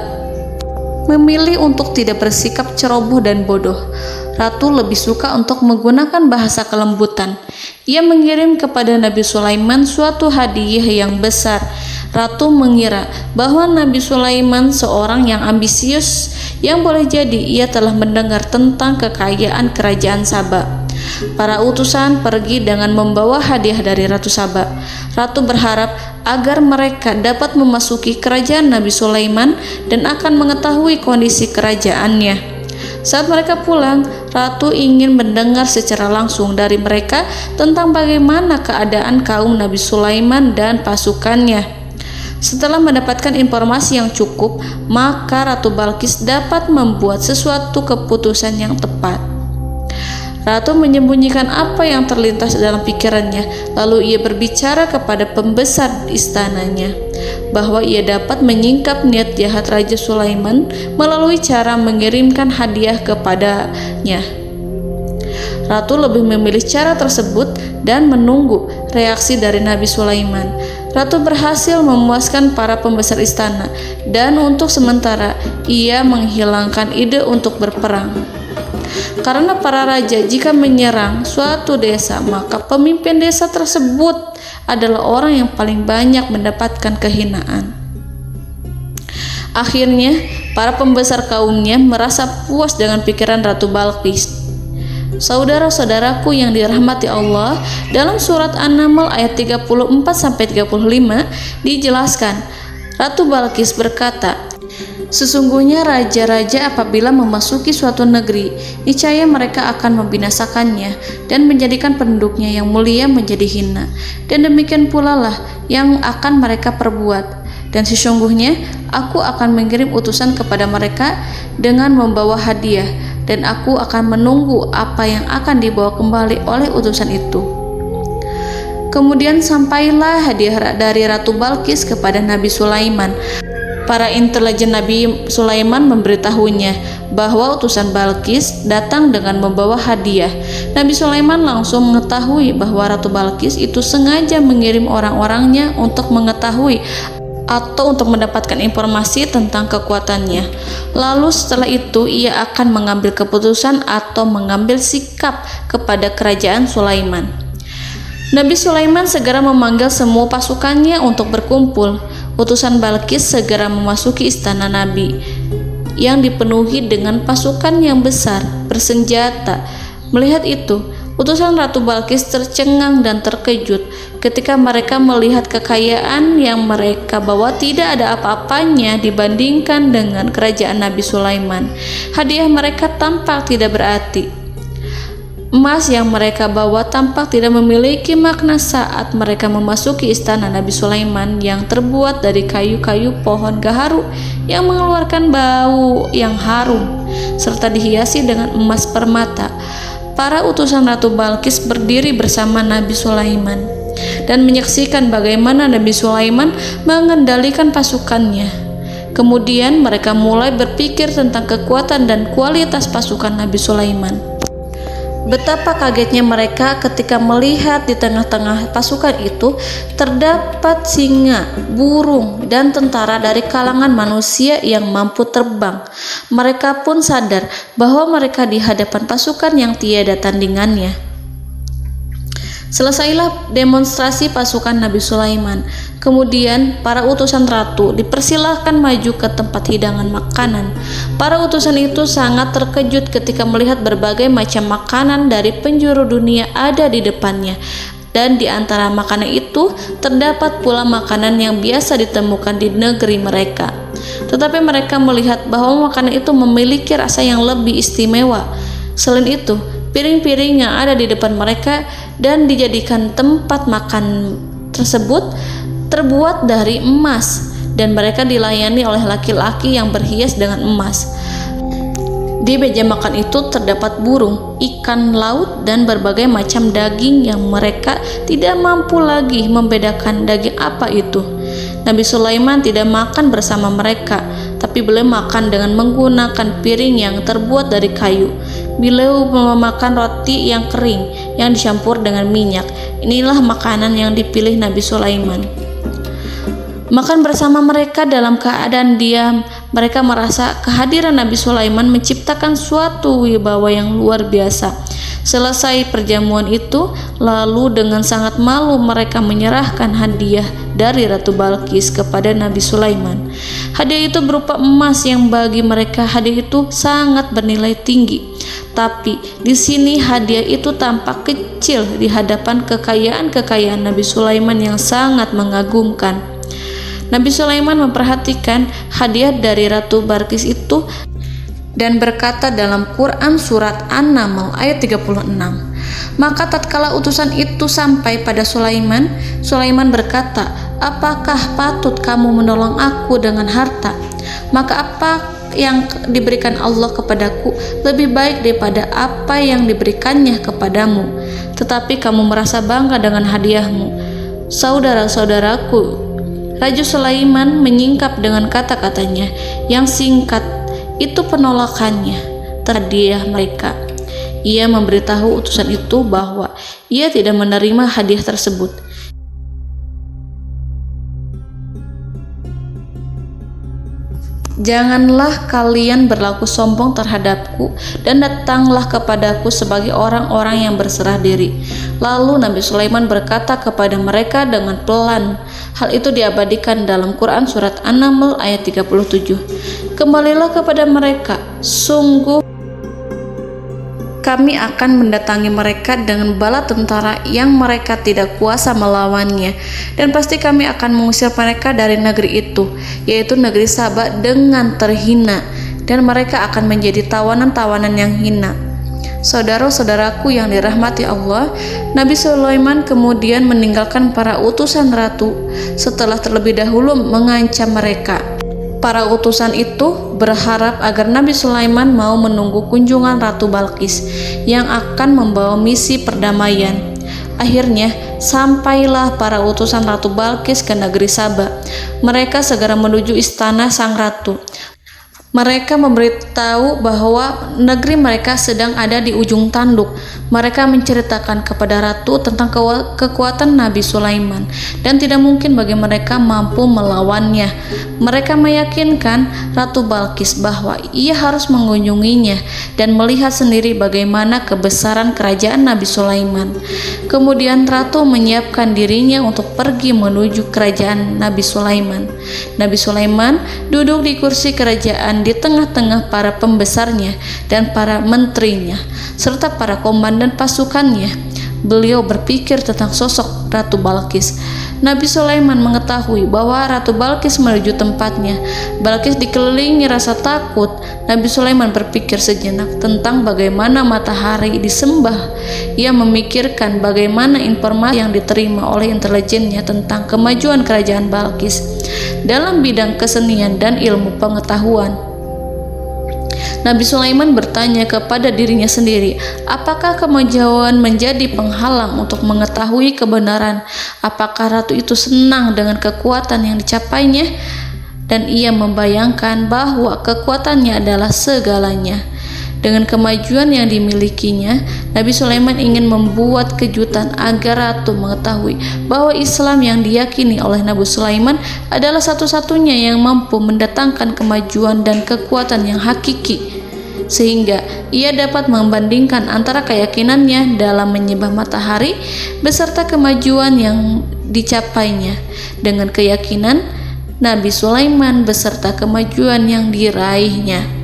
S2: memilih untuk tidak bersikap ceroboh dan bodoh. Ratu lebih suka untuk menggunakan bahasa kelembutan. Ia mengirim kepada Nabi Sulaiman suatu hadiah yang besar. Ratu mengira bahwa Nabi Sulaiman seorang yang ambisius, yang boleh jadi ia telah mendengar tentang kekayaan kerajaan Saba. Para utusan pergi dengan membawa hadiah dari Ratu Saba. Ratu berharap agar mereka dapat memasuki kerajaan Nabi Sulaiman dan akan mengetahui kondisi kerajaannya. Saat mereka pulang, Ratu ingin mendengar secara langsung dari mereka tentang bagaimana keadaan kaum Nabi Sulaiman dan pasukannya. Setelah mendapatkan informasi yang cukup, maka Ratu Balqis dapat membuat sesuatu keputusan yang tepat. Ratu menyembunyikan apa yang terlintas dalam pikirannya, lalu ia berbicara kepada pembesar istananya bahwa ia dapat menyingkap niat jahat Raja Sulaiman melalui cara mengirimkan hadiah kepadanya. Ratu lebih memilih cara tersebut dan menunggu reaksi dari Nabi Sulaiman. Ratu berhasil memuaskan para pembesar istana, dan untuk sementara ia menghilangkan ide untuk berperang. Karena para raja jika menyerang suatu desa, maka pemimpin desa tersebut adalah orang yang paling banyak mendapatkan kehinaan. Akhirnya, para pembesar kaumnya merasa puas dengan pikiran Ratu Balqis. Saudara-saudaraku yang dirahmati Allah, dalam surat An-Naml ayat 34-35 dijelaskan, Ratu Balqis berkata, "Sesungguhnya raja-raja apabila memasuki suatu negeri, niscaya mereka akan membinasakannya dan menjadikan penduduknya yang mulia menjadi hina. Dan demikian pula lah yang akan mereka perbuat. Dan sesungguhnya aku akan mengirim utusan kepada mereka dengan membawa hadiah, dan aku akan menunggu apa yang akan dibawa kembali oleh utusan itu." Kemudian sampailah hadiah dari Ratu Balqis kepada Nabi Sulaiman. Para intelijen Nabi Sulaiman memberitahunya bahwa utusan Balqis datang dengan membawa hadiah. Nabi Sulaiman langsung mengetahui bahwa Ratu Balqis itu sengaja mengirim orang-orangnya untuk mengetahui atau untuk mendapatkan informasi tentang kekuatannya. Lalu setelah itu ia akan mengambil keputusan atau mengambil sikap kepada kerajaan Sulaiman. Nabi Sulaiman segera memanggil semua pasukannya untuk berkumpul. Utusan Balqis segera memasuki istana Nabi yang dipenuhi dengan pasukan yang besar bersenjata. Melihat itu, utusan Ratu Balqis tercengang dan terkejut ketika mereka melihat kekayaan yang mereka bawa tidak ada apa-apanya dibandingkan dengan kerajaan Nabi Sulaiman. Hadiah mereka tampak tidak berarti. Emas yang mereka bawa tampak tidak memiliki makna saat mereka memasuki istana Nabi Sulaiman yang terbuat dari kayu-kayu pohon gaharu yang mengeluarkan bau yang harum serta dihiasi dengan emas permata. Para utusan Ratu Balqis berdiri bersama Nabi Sulaiman dan menyaksikan bagaimana Nabi Sulaiman mengendalikan pasukannya. Kemudian mereka mulai berpikir tentang kekuatan dan kualitas pasukan Nabi Sulaiman. Betapa kagetnya mereka ketika melihat di tengah-tengah pasukan itu terdapat singa, burung, dan tentara dari kalangan manusia yang mampu terbang. Mereka pun sadar bahwa mereka di hadapan pasukan yang tiada tandingannya. Selesailah demonstrasi pasukan Nabi Sulaiman. Kemudian para utusan ratu dipersilahkan maju ke tempat hidangan makanan. Para utusan itu sangat terkejut ketika melihat berbagai macam makanan dari penjuru dunia ada di depannya. dan di antara makanan itu terdapat pula makanan yang biasa ditemukan di negeri mereka. Tetapi mereka melihat bahwa makanan itu memiliki rasa yang lebih istimewa. Selain itu, piring-piring yang ada di depan mereka dan dijadikan tempat makan tersebut terbuat dari emas, dan mereka dilayani oleh laki-laki yang berhias dengan emas. Di meja makan itu terdapat burung, ikan laut, dan berbagai macam daging yang mereka tidak mampu lagi membedakan daging apa itu. Nabi Sulaiman tidak makan bersama mereka, tapi beliau makan dengan menggunakan piring yang terbuat dari kayu. Beliau memakan roti yang kering yang dicampur dengan minyak. Inilah makanan yang dipilih Nabi Sulaiman. Makan bersama mereka dalam keadaan diam, mereka merasa kehadiran Nabi Sulaiman menciptakan suatu wibawa yang luar biasa. Selesai perjamuan itu, lalu dengan sangat malu mereka menyerahkan hadiah dari Ratu Balqis kepada Nabi Sulaiman. Hadiah itu berupa emas yang bagi mereka hadiah itu sangat bernilai tinggi. Tapi di sini hadiah itu tampak kecil di hadapan kekayaan-kekayaan Nabi Sulaiman yang sangat mengagumkan. Nabi Sulaiman memperhatikan hadiah dari Ratu Balqis itu dan berkata dalam Quran surat An-Naml ayat 36. Maka tatkala utusan itu sampai pada Sulaiman, Sulaiman berkata, "Apakah patut kamu menolong aku dengan harta? Maka apa yang diberikan Allah kepadaku lebih baik daripada apa yang diberikannya kepadamu. Tetapi kamu merasa bangga dengan hadiahmu." Saudara-saudaraku, Raja Sulaiman menyingkap dengan kata-katanya yang singkat itu penolakannya terhadap hadiah mereka. Ia memberitahu utusan itu bahwa ia tidak menerima hadiah tersebut. "Janganlah kalian berlaku sombong terhadapku dan datanglah kepadaku sebagai orang-orang yang berserah diri." Lalu Nabi Sulaiman berkata kepada mereka dengan pelan. Hal itu diabadikan dalam Quran surat An-Naml ayat 37. "Kembalilah kepada mereka, sungguh kami akan mendatangi mereka dengan bala tentara yang mereka tidak kuasa melawannya, dan pasti kami akan mengusir mereka dari negeri itu, yaitu negeri Saba, dengan terhina, dan mereka akan menjadi tawanan-tawanan yang hina." Saudara-saudaraku yang dirahmati Allah, Nabi Sulaiman kemudian meninggalkan para utusan ratu setelah terlebih dahulu mengancam mereka. Para utusan itu berharap agar Nabi Sulaiman mau menunggu kunjungan Ratu Balqis yang akan membawa misi perdamaian. Akhirnya sampailah para utusan Ratu Balqis ke negeri Saba. Mereka segera menuju istana sang ratu. Mereka memberitahu bahwa negeri mereka sedang ada di ujung tanduk. Mereka menceritakan kepada ratu tentang kekuatan Nabi Sulaiman dan tidak mungkin bagi mereka mampu melawannya. Mereka meyakinkan Ratu Balqis bahwa ia harus mengunjunginya dan melihat sendiri bagaimana kebesaran kerajaan Nabi Sulaiman. Kemudian ratu menyiapkan dirinya untuk pergi menuju kerajaan Nabi Sulaiman. Nabi Sulaiman duduk di kursi kerajaan di tengah-tengah para pembesarnya dan para menterinya serta para komandan pasukannya. Beliau berpikir tentang sosok Ratu Balqis. Nabi Sulaiman mengetahui bahwa Ratu Balqis menuju tempatnya. Balqis dikelilingi rasa takut. Nabi Sulaiman berpikir sejenak tentang bagaimana matahari disembah. Ia memikirkan bagaimana informasi yang diterima oleh intelijennya tentang kemajuan kerajaan Balqis dalam bidang kesenian dan ilmu pengetahuan. Nabi Sulaiman bertanya kepada dirinya sendiri, apakah kemajuan menjadi penghalang untuk mengetahui kebenaran? Apakah ratu itu senang dengan kekuatan yang dicapainya? Dan ia membayangkan bahwa kekuatannya adalah segalanya. Dengan kemajuan yang dimilikinya, Nabi Sulaiman ingin membuat kejutan agar ratu mengetahui bahwa Islam yang diyakini oleh Nabi Sulaiman adalah satu-satunya yang mampu mendatangkan kemajuan dan kekuatan yang hakiki, sehingga ia dapat membandingkan antara keyakinannya dalam menyembah matahari beserta kemajuan yang dicapainya dengan keyakinan Nabi Sulaiman beserta kemajuan yang diraihnya.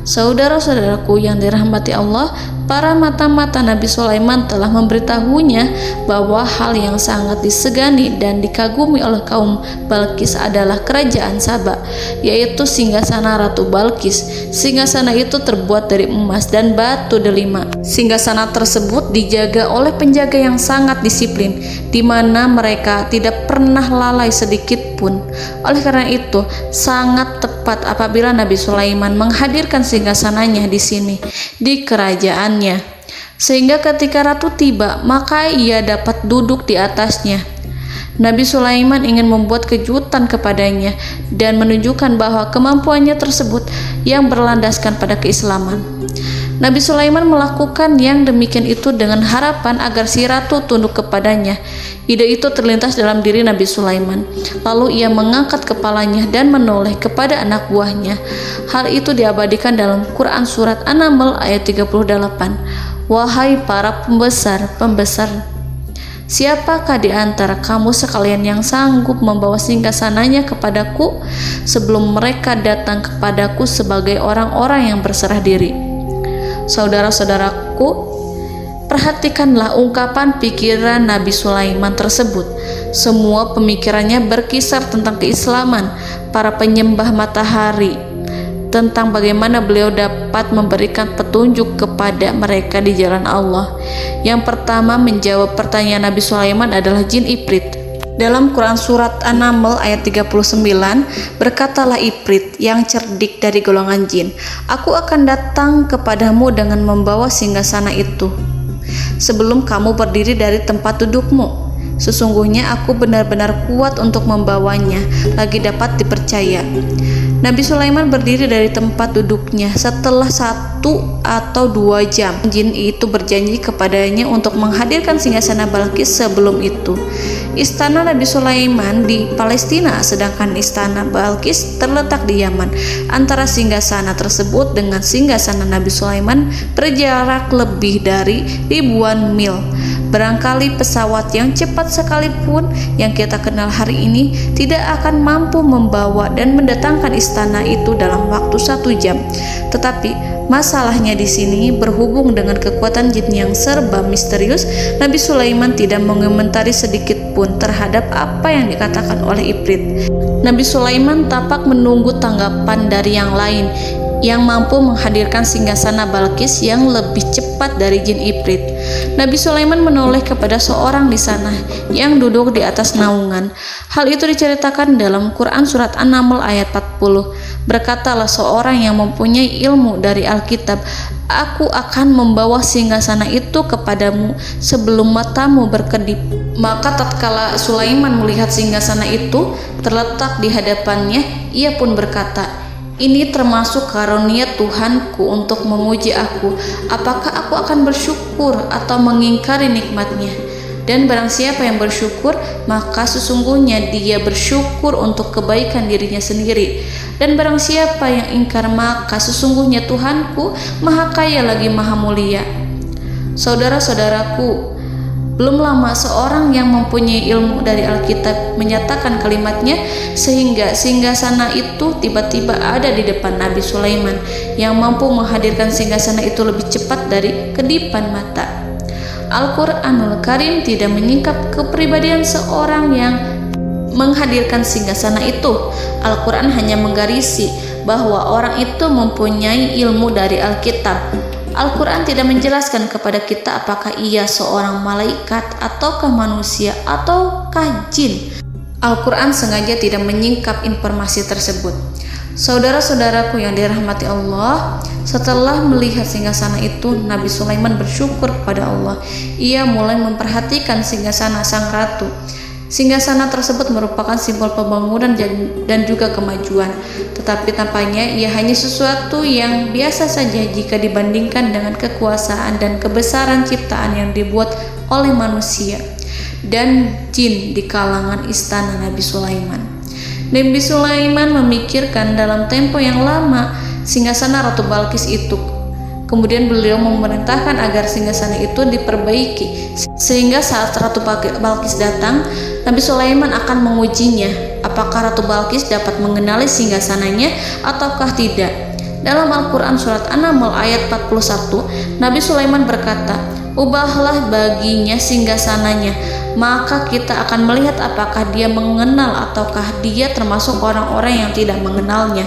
S2: Saudara-saudaraku yang dirahmati Allah, para mata-mata Nabi Sulaiman telah memberitahunya bahwa hal yang sangat disegani dan dikagumi oleh kaum Balkis adalah kerajaan Saba, yaitu singgasana Ratu Balkis. Singgasana itu terbuat dari emas dan batu delima. Singgasana tersebut dijaga oleh penjaga yang sangat disiplin, di mana mereka tidak pernah lalai sedikit pun. Oleh karena itu, sangat tepat apabila Nabi Sulaiman menghadirkan singgasananya di sini, di kerajaannya, sehingga ketika ratu tiba, maka ia dapat duduk di atasnya. Nabi Sulaiman ingin membuat kejutan kepadanya dan menunjukkan bahwa kemampuannya tersebut yang berlandaskan pada keislaman. Nabi Sulaiman melakukan yang demikian itu dengan harapan agar si ratu tunduk kepadanya. Ide itu terlintas dalam diri Nabi Sulaiman. Lalu ia mengangkat kepalanya dan menoleh kepada anak buahnya. Hal itu diabadikan dalam Quran Surat An-Naml ayat 38. Wahai para pembesar, siapakah di antara kamu sekalian yang sanggup membawa singgasananya kepadaku sebelum mereka datang kepadaku sebagai orang-orang yang berserah diri? Saudara-saudaraku, perhatikanlah ungkapan pikiran Nabi Sulaiman tersebut. Semua pemikirannya berkisar tentang keislaman para penyembah matahari, tentang bagaimana beliau dapat memberikan petunjuk kepada mereka di jalan Allah. Yang pertama menjawab pertanyaan Nabi Sulaiman adalah jin Ifrit. Dalam Quran Surat An-Naml ayat 39, berkatalah Ifrit yang cerdik dari golongan jin, aku akan datang kepadamu dengan membawa singgasana itu sebelum kamu berdiri dari tempat dudukmu. Sesungguhnya aku benar-benar kuat untuk membawanya, lagi dapat dipercaya. Nabi Sulaiman berdiri dari tempat duduknya setelah 1 atau 2 jam. Jin itu berjanji kepadanya untuk menghadirkan singgasana Balkis sebelum itu. Istana Nabi Sulaiman di Palestina, sedangkan istana Balkis terletak di Yaman. Antara singgasana tersebut dengan singgasana Nabi Sulaiman berjarak lebih dari ribuan mil. Barangkali pesawat yang cepat sekalipun yang kita kenal hari ini tidak akan mampu membawa dan mendatangkan istana itu dalam waktu 1 jam. Tetapi masalahnya di sini berhubung dengan kekuatan jin yang serba misterius, Nabi Sulaiman tidak mengomentari sedikit pun terhadap apa yang dikatakan oleh Ifrit. Nabi Sulaiman tapak menunggu tanggapan dari yang lain yang mampu menghadirkan singgasana Balkis yang lebih cepat dari jin Ifrit. Nabi Sulaiman menoleh kepada seorang di sana yang duduk di atas naungan. Hal itu diceritakan dalam Quran Surat An-Naml ayat 40. Berkatalah seorang yang mempunyai ilmu dari Alkitab, aku akan membawa singgasana itu kepadamu sebelum matamu berkedip. Maka tatkala Sulaiman melihat singgasana itu terletak di hadapannya, ia pun berkata, ini termasuk karunia Tuhanku untuk memuji aku. Apakah aku akan bersyukur atau mengingkari nikmatnya? Dan barang siapa yang bersyukur, maka sesungguhnya dia bersyukur untuk kebaikan dirinya sendiri. Dan barang siapa yang ingkar, maka sesungguhnya Tuhanku maha kaya lagi maha mulia. Saudara-saudaraku, belum lama seorang yang mempunyai ilmu dari Alkitab menyatakan kalimatnya, sehingga singgasana itu tiba-tiba ada di depan Nabi Sulaiman yang mampu menghadirkan singgasana itu lebih cepat dari kedipan mata. Al-Quranul Karim tidak menyingkap kepribadian seorang yang menghadirkan singgasana itu. Al-Quran hanya menggarisi bahwa orang itu mempunyai ilmu dari Alkitab. Al-Quran tidak menjelaskan kepada kita apakah ia seorang malaikat ataukah manusia ataukah jin. Al-Quran sengaja tidak menyingkap informasi tersebut. Saudara-saudaraku yang dirahmati Allah, setelah melihat singgasana itu, Nabi Sulaiman bersyukur kepada Allah. Ia mulai memperhatikan singgasana sang ratu. Singgasana tersebut merupakan simbol pembangunan dan juga kemajuan, tetapi tampaknya ia hanya sesuatu yang biasa saja jika dibandingkan dengan kekuasaan dan kebesaran ciptaan yang dibuat oleh manusia dan jin di kalangan istana Nabi Sulaiman. Nabi Sulaiman memikirkan dalam tempo yang lama singgasana Ratu Balkis itu. Kemudian beliau memerintahkan agar singgasana itu diperbaiki, sehingga saat Ratu Balkis datang, Nabi Sulaiman akan mengujinya apakah Ratu Balkis dapat mengenali singgasananya ataukah tidak. Dalam Al-Quran surat An-Naml ayat 41, Nabi Sulaiman berkata, "Ubahlah baginya singgasananya, maka kita akan melihat apakah dia mengenal ataukah dia termasuk orang-orang yang tidak mengenalnya."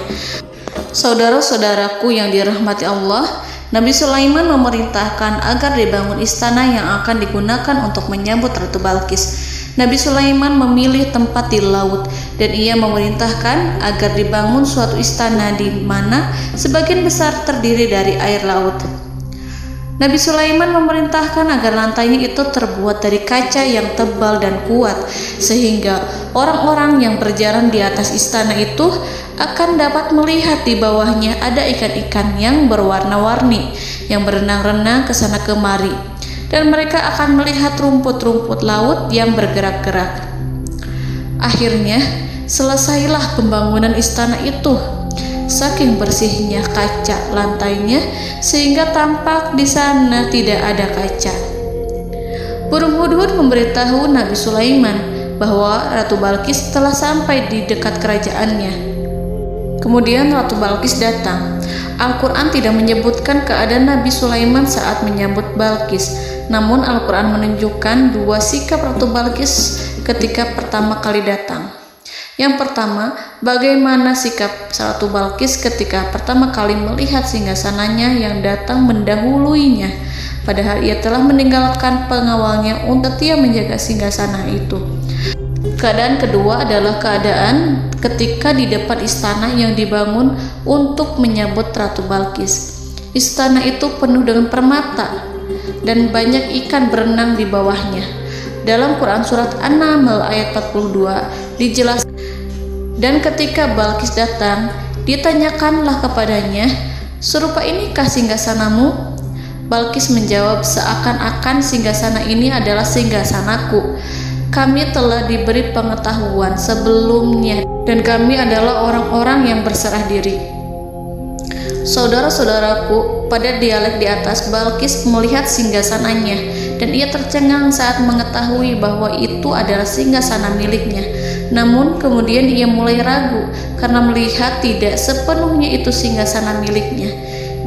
S2: Saudara-saudaraku yang dirahmati Allah, Nabi Sulaiman memerintahkan agar dibangun istana yang akan digunakan untuk menyambut Ratu Balqis. Nabi Sulaiman memilih tempat di laut dan ia memerintahkan agar dibangun suatu istana di mana sebagian besar terdiri dari air laut. Nabi Sulaiman memerintahkan agar lantainya itu terbuat dari kaca yang tebal dan kuat, sehingga orang-orang yang berjalan di atas istana itu akan dapat melihat di bawahnya ada ikan-ikan yang berwarna-warni yang berenang-renang ke sana kemari, dan mereka akan melihat rumput-rumput laut yang bergerak-gerak. Akhirnya, selesailah pembangunan istana itu. Saking bersihnya kaca lantainya sehingga tampak di sana tidak ada kaca. Burung hudhud memberitahu Nabi Sulaiman bahwa Ratu Balqis telah sampai di dekat kerajaannya. Kemudian Ratu Balqis datang. Al-Quran tidak menyebutkan keadaan Nabi Sulaiman saat menyambut Balqis, namun Al-Quran menunjukkan dua sikap Ratu Balqis ketika pertama kali datang. Yang pertama, bagaimana sikap Ratu Balqis ketika pertama kali melihat singgasananya yang datang mendahuluinya, padahal ia telah meninggalkan pengawalnya untuk setia menjaga singgasana itu. Keadaan kedua adalah keadaan ketika di depan istana yang dibangun untuk menyambut Ratu Balqis. Istana itu penuh dengan permata dan banyak ikan berenang di bawahnya. Dalam Quran surat An-Naml ayat 42 dijelaskan, dan ketika Balqis datang, ditanyakanlah kepadanya, "Serupa inikah singgasanamu?" Balqis menjawab, "Seakan-akan singgasana ini adalah singgasanaku. Kami telah diberi pengetahuan sebelumnya dan kami adalah orang-orang yang berserah diri." Saudara-saudaraku, pada dialek di atas, Balqis melihat singgasananya dan ia tercengang saat mengetahui bahwa itu adalah singgasana miliknya. Namun kemudian ia mulai ragu karena melihat tidak sepenuhnya itu singgasana miliknya.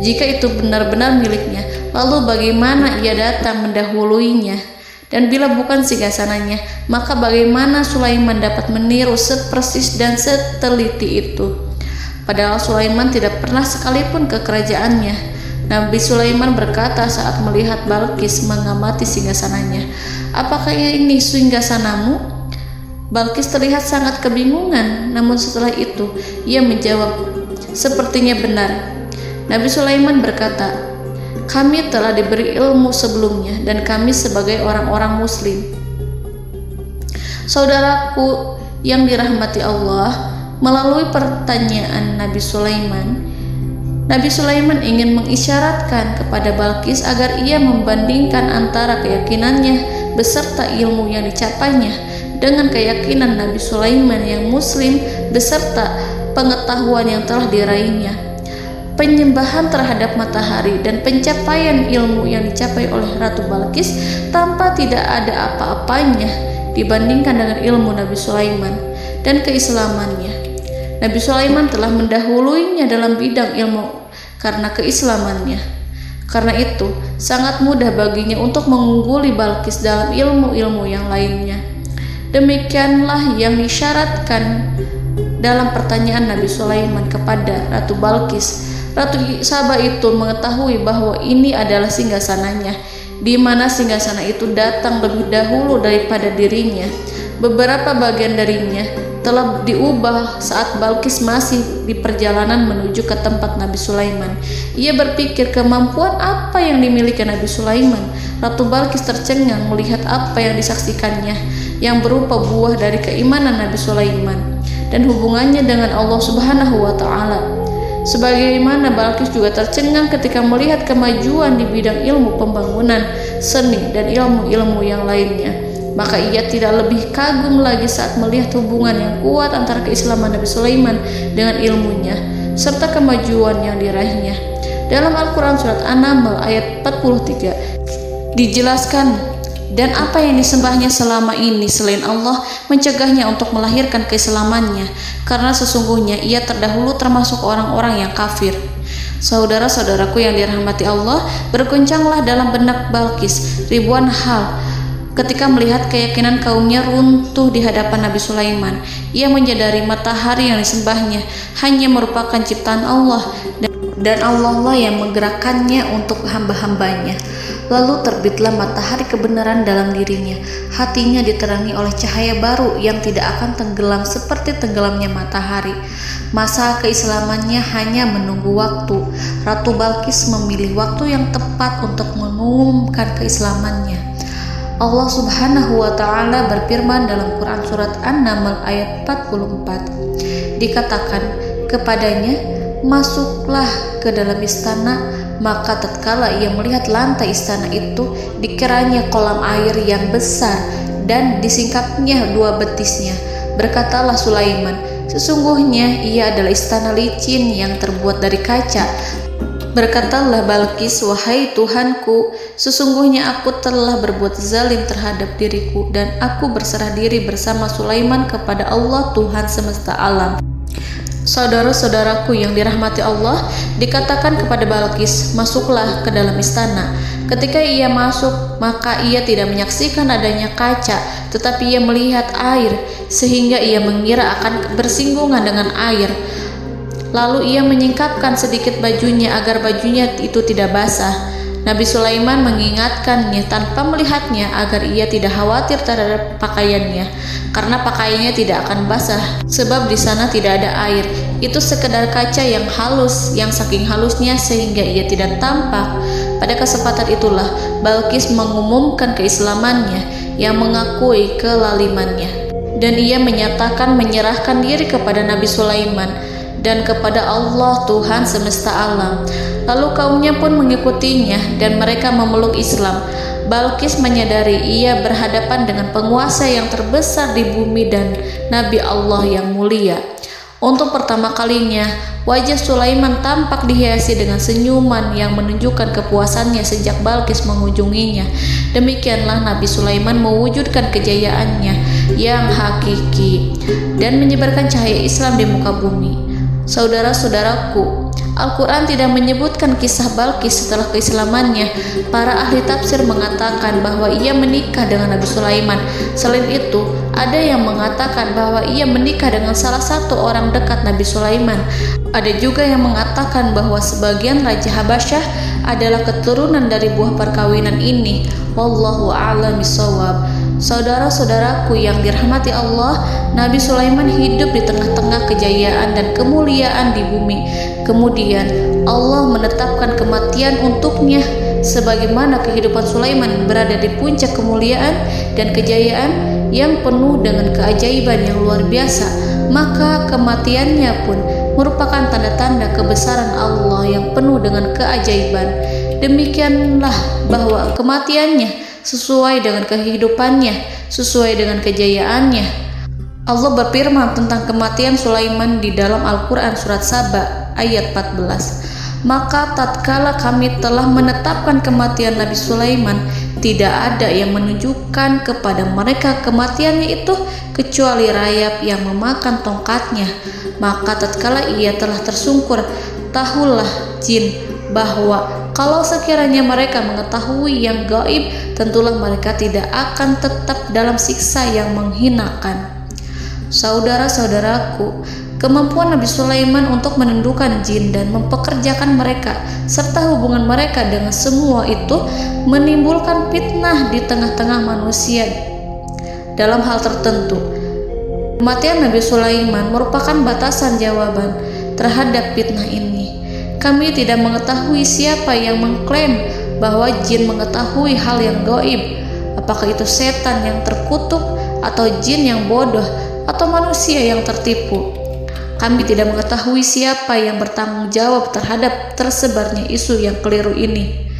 S2: Jika itu benar-benar miliknya, lalu bagaimana ia datang mendahuluinya? Dan bila bukan singgasananya, maka bagaimana Sulaiman dapat meniru sepersis dan seteliti itu? Padahal Sulaiman tidak pernah sekalipun ke kerajaannya. Nabi Sulaiman berkata saat melihat Balqis mengamati singgasananya, "Apakah ini singgasanamu?" Balqis terlihat sangat kebingungan, namun setelah itu ia menjawab, "Sepertinya benar." Nabi Sulaiman berkata, "Kami telah diberi ilmu sebelumnya dan kami sebagai orang-orang muslim." Saudaraku yang dirahmati Allah, melalui pertanyaan Nabi Sulaiman ingin mengisyaratkan kepada Balqis agar ia membandingkan antara keyakinannya beserta ilmu yang dicapainya dengan keyakinan Nabi Sulaiman yang muslim beserta pengetahuan yang telah diraihnya. Penyembahan terhadap matahari dan pencapaian ilmu yang dicapai oleh Ratu Balqis tanpa tidak ada apa-apanya dibandingkan dengan ilmu Nabi Sulaiman dan keislamannya. Nabi Sulaiman telah mendahuluinya dalam bidang ilmu karena keislamannya. Karena itu, sangat mudah baginya untuk mengungguli Balqis dalam ilmu-ilmu yang lainnya. Demikianlah yang disyaratkan dalam pertanyaan Nabi Sulaiman kepada Ratu Balqis. Ratu Saba itu mengetahui bahwa ini adalah singgasananya, di mana singgasana itu datang lebih dahulu daripada dirinya. Beberapa bagian darinya telah diubah saat Balqis masih di perjalanan menuju ke tempat Nabi Sulaiman. Ia berpikir kemampuan apa yang dimiliki Nabi Sulaiman. Ratu Balqis tercengang melihat apa yang disaksikannya, yang berupa buah dari keimanan Nabi Sulaiman dan hubungannya dengan Allah Subhanahu wa Ta'ala. Sebagaimana Balqis juga tercengang ketika melihat kemajuan di bidang ilmu pembangunan, seni, dan ilmu-ilmu yang lainnya. Maka ia tidak lebih kagum lagi saat melihat hubungan yang kuat antara keislaman Nabi Sulaiman dengan ilmunya serta kemajuan yang diraihnya. Dalam Al-Quran surat An-Naml ayat 43 dijelaskan, "Dan apa yang disembahnya selama ini selain Allah mencegahnya untuk melahirkan keislamannya, karena sesungguhnya ia terdahulu termasuk orang-orang yang kafir." Saudara-saudaraku yang dirahmati Allah, berguncanglah dalam benak Balqis ribuan hal ketika melihat keyakinan kaumnya runtuh di hadapan Nabi Sulaiman. Ia menyadari matahari yang disembahnya hanya merupakan ciptaan Allah, dan Allah lah yang menggerakkannya untuk hamba-hambanya. Lalu terbitlah matahari kebenaran dalam dirinya. Hatinya diterangi oleh cahaya baru yang tidak akan tenggelam seperti tenggelamnya matahari. Masa keislamannya hanya menunggu waktu. Ratu Balqis memilih waktu yang tepat untuk mengumumkan keislamannya. Allah Subhanahu wa Ta'ala berfirman dalam Quran Surat An-Naml ayat 44. Dikatakan kepadanya, masuklah ke dalam istana. Maka tatkala ia melihat lantai istana itu, dikiranya kolam air yang besar dan disingkapnya dua betisnya. Berkatalah Sulaiman, sesungguhnya ia adalah istana licin yang terbuat dari kaca. Berkatalah Balqis, wahai Tuhanku, sesungguhnya aku telah berbuat zalim terhadap diriku, dan aku berserah diri bersama Sulaiman kepada Allah Tuhan semesta alam. Saudara-saudaraku yang dirahmati Allah, dikatakan kepada Balqis, masuklah ke dalam istana. Ketika ia masuk, maka ia tidak menyaksikan adanya kaca, tetapi ia melihat air, sehingga ia mengira akan bersinggungan dengan air. Lalu ia menyingkapkan sedikit bajunya agar bajunya itu tidak basah. Nabi Sulaiman mengingatkannya tanpa melihatnya agar ia tidak khawatir terhadap pakaiannya, karena pakaiannya tidak akan basah sebab di sana tidak ada air. Itu sekedar kaca yang halus, yang saking halusnya sehingga ia tidak tampak. Pada kesempatan itulah Balqis mengumumkan keislamannya yang mengakui kelalimannya, dan ia menyatakan menyerahkan diri kepada Nabi Sulaiman dan kepada Allah Tuhan semesta alam. Lalu kaumnya pun mengikutinya dan mereka memeluk Islam. Balqis menyadari ia berhadapan dengan penguasa yang terbesar di bumi dan Nabi Allah yang mulia. Untuk pertama kalinya, wajah Sulaiman tampak dihiasi dengan senyuman yang menunjukkan kepuasannya sejak Balqis mengunjunginya. Demikianlah Nabi Sulaiman mewujudkan kejayaannya yang hakiki dan menyebarkan cahaya Islam di muka bumi. Saudara-saudaraku, Al-Quran tidak menyebutkan kisah Balqis setelah keislamannya. Para ahli tafsir mengatakan bahwa ia menikah dengan Nabi Sulaiman. Selain itu, ada yang mengatakan bahwa ia menikah dengan salah satu orang dekat Nabi Sulaiman. Ada juga yang mengatakan bahwa sebagian Raja Habasyah adalah keturunan dari buah perkawinan ini. Wallahu a'lam bishawab. Saudara-saudaraku yang dirahmati Allah, Nabi Sulaiman hidup di tengah-tengah kejayaan dan kemuliaan di bumi. Kemudian Allah menetapkan kematian untuknya, sebagaimana kehidupan Sulaiman berada di puncak kemuliaan dan kejayaan yang penuh dengan keajaiban yang luar biasa. Maka kematiannya pun merupakan tanda-tanda kebesaran Allah yang penuh dengan keajaiban. Demikianlah bahwa kematiannya sesuai dengan kehidupannya, sesuai dengan kejayaannya. Allah berfirman tentang kematian Sulaiman di dalam Al-Quran Surat Saba ayat 14. Maka tatkala kami telah menetapkan kematian Nabi Sulaiman, tidak ada yang menunjukkan kepada mereka kematiannya itu kecuali rayap yang memakan tongkatnya. Maka tatkala ia telah tersungkur, tahulah jin bahwa kalau sekiranya mereka mengetahui yang gaib, tentulah mereka tidak akan tetap dalam siksa yang menghinakan. Saudara-saudaraku, kemampuan Nabi Sulaiman untuk menundukkan jin dan mempekerjakan mereka serta hubungan mereka dengan semua itu menimbulkan fitnah di tengah-tengah manusia dalam hal tertentu. Kematian Nabi Sulaiman merupakan batasan jawaban terhadap fitnah ini. Kami tidak mengetahui siapa yang mengklaim bahwa jin mengetahui hal yang gaib. Apakah itu setan yang terkutuk, atau jin yang bodoh, atau manusia yang tertipu? Kami tidak mengetahui siapa yang bertanggung jawab terhadap tersebarnya isu yang keliru ini.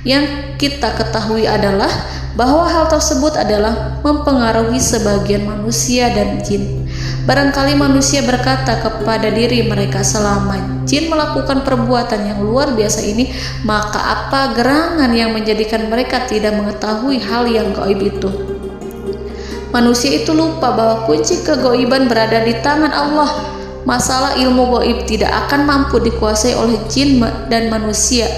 S2: Yang kita ketahui adalah bahwa hal tersebut adalah mempengaruhi sebagian manusia dan jin. Barangkali manusia berkata kepada diri mereka, selama jin melakukan perbuatan yang luar biasa ini, maka apa gerangan yang menjadikan mereka tidak mengetahui hal yang gaib itu? Manusia itu lupa bahwa kunci kegaiban berada di tangan Allah. masalah ilmu gaib tidak akan mampu dikuasai oleh jin dan manusia.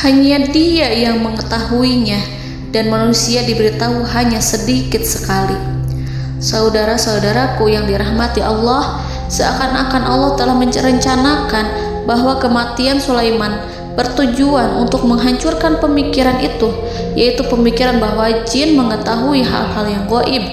S2: Hanya Dia yang mengetahuinya, dan manusia diberitahu hanya sedikit sekali. Saudara-saudaraku yang dirahmati Allah, seakan-akan Allah telah merencanakan bahwa kematian Sulaiman bertujuan untuk menghancurkan pemikiran itu, yaitu pemikiran bahwa jin mengetahui hal-hal yang gaib.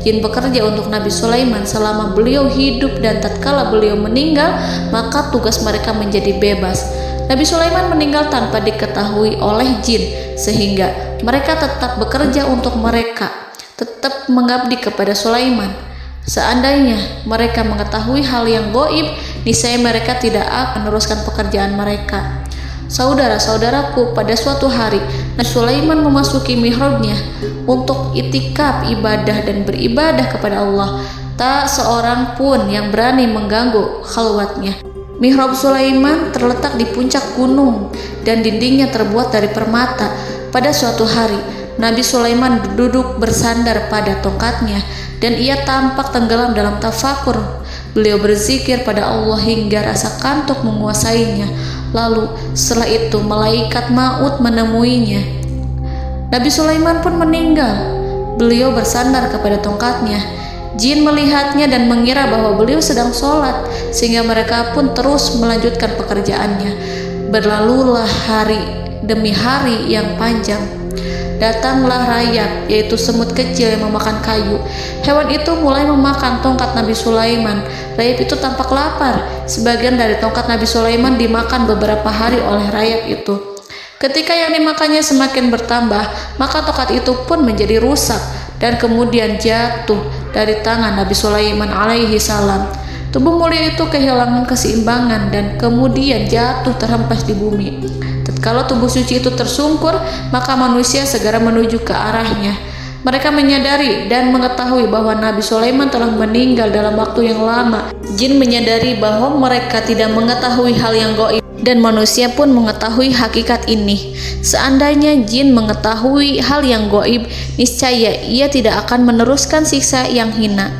S2: Jin bekerja untuk Nabi Sulaiman selama beliau hidup, dan tatkala beliau meninggal, maka tugas mereka menjadi bebas. Nabi Sulaiman meninggal tanpa diketahui oleh jin, sehingga mereka tetap bekerja untuk mereka, tetap mengabdi kepada Sulaiman. Seandainya mereka mengetahui hal yang gaib, niscaya mereka tidak akan meneruskan pekerjaan mereka. Saudara-saudaraku, pada suatu hari Nabi Sulaiman memasuki mihrabnya untuk itikaf ibadah dan beribadah kepada Allah. Tak seorang pun yang berani mengganggu khalwatnya. Mihrab Sulaiman terletak di puncak gunung dan dindingnya terbuat dari permata. Pada suatu hari, Nabi Sulaiman duduk bersandar pada tongkatnya dan ia tampak tenggelam dalam tafakur. Beliau berzikir pada Allah hingga rasa kantuk menguasainya. Lalu setelah itu malaikat maut menemuinya. Nabi Sulaiman pun meninggal. Beliau bersandar kepada tongkatnya. Jin melihatnya dan mengira bahwa beliau sedang sholat, sehingga mereka pun terus melanjutkan pekerjaannya. Berlalulah hari demi hari yang panjang. Datanglah rayap, yaitu semut kecil yang memakan kayu. Hewan itu mulai memakan tongkat Nabi Sulaiman. Rayap itu tampak lapar. Sebagian dari tongkat Nabi Sulaiman dimakan beberapa hari oleh rayap itu. Ketika yang dimakannya semakin bertambah, maka tongkat itu pun menjadi rusak dan kemudian jatuh dari tangan Nabi Sulaiman alaihi salam. Tubuh mulia itu kehilangan keseimbangan dan kemudian jatuh terhempas di bumi. Tatkala tubuh suci itu tersungkur, maka manusia segera menuju ke arahnya. Mereka menyadari dan mengetahui bahwa Nabi Sulaiman telah meninggal dalam waktu yang lama. Jin menyadari bahwa mereka tidak mengetahui hal yang gaib, dan manusia pun mengetahui hakikat ini. Seandainya jin mengetahui hal yang gaib, niscaya ia tidak akan meneruskan siksa yang hina.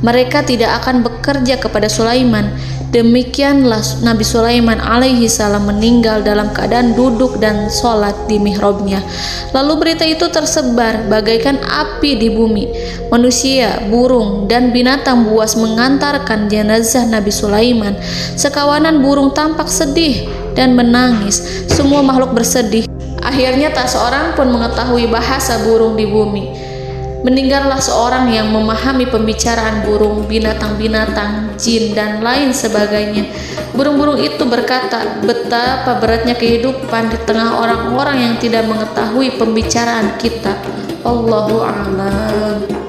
S2: Mereka tidak akan bekerja kepada Sulaiman. Demikianlah Nabi Sulaiman alaihi salam meninggal dalam keadaan duduk dan sholat di mihrabnya. Lalu berita itu tersebar bagaikan api di bumi. Manusia, burung, dan binatang buas mengantarkan jenazah Nabi Sulaiman. Sekawanan burung tampak sedih dan menangis. Semua makhluk bersedih. Akhirnya tak seorang pun mengetahui bahasa burung di bumi. Meninggallah seorang yang memahami pembicaraan burung, binatang-binatang, jin, dan lain sebagainya. Burung-burung itu berkata, betapa beratnya kehidupan di tengah orang-orang yang tidak mengetahui pembicaraan kita. Allahu a'lam.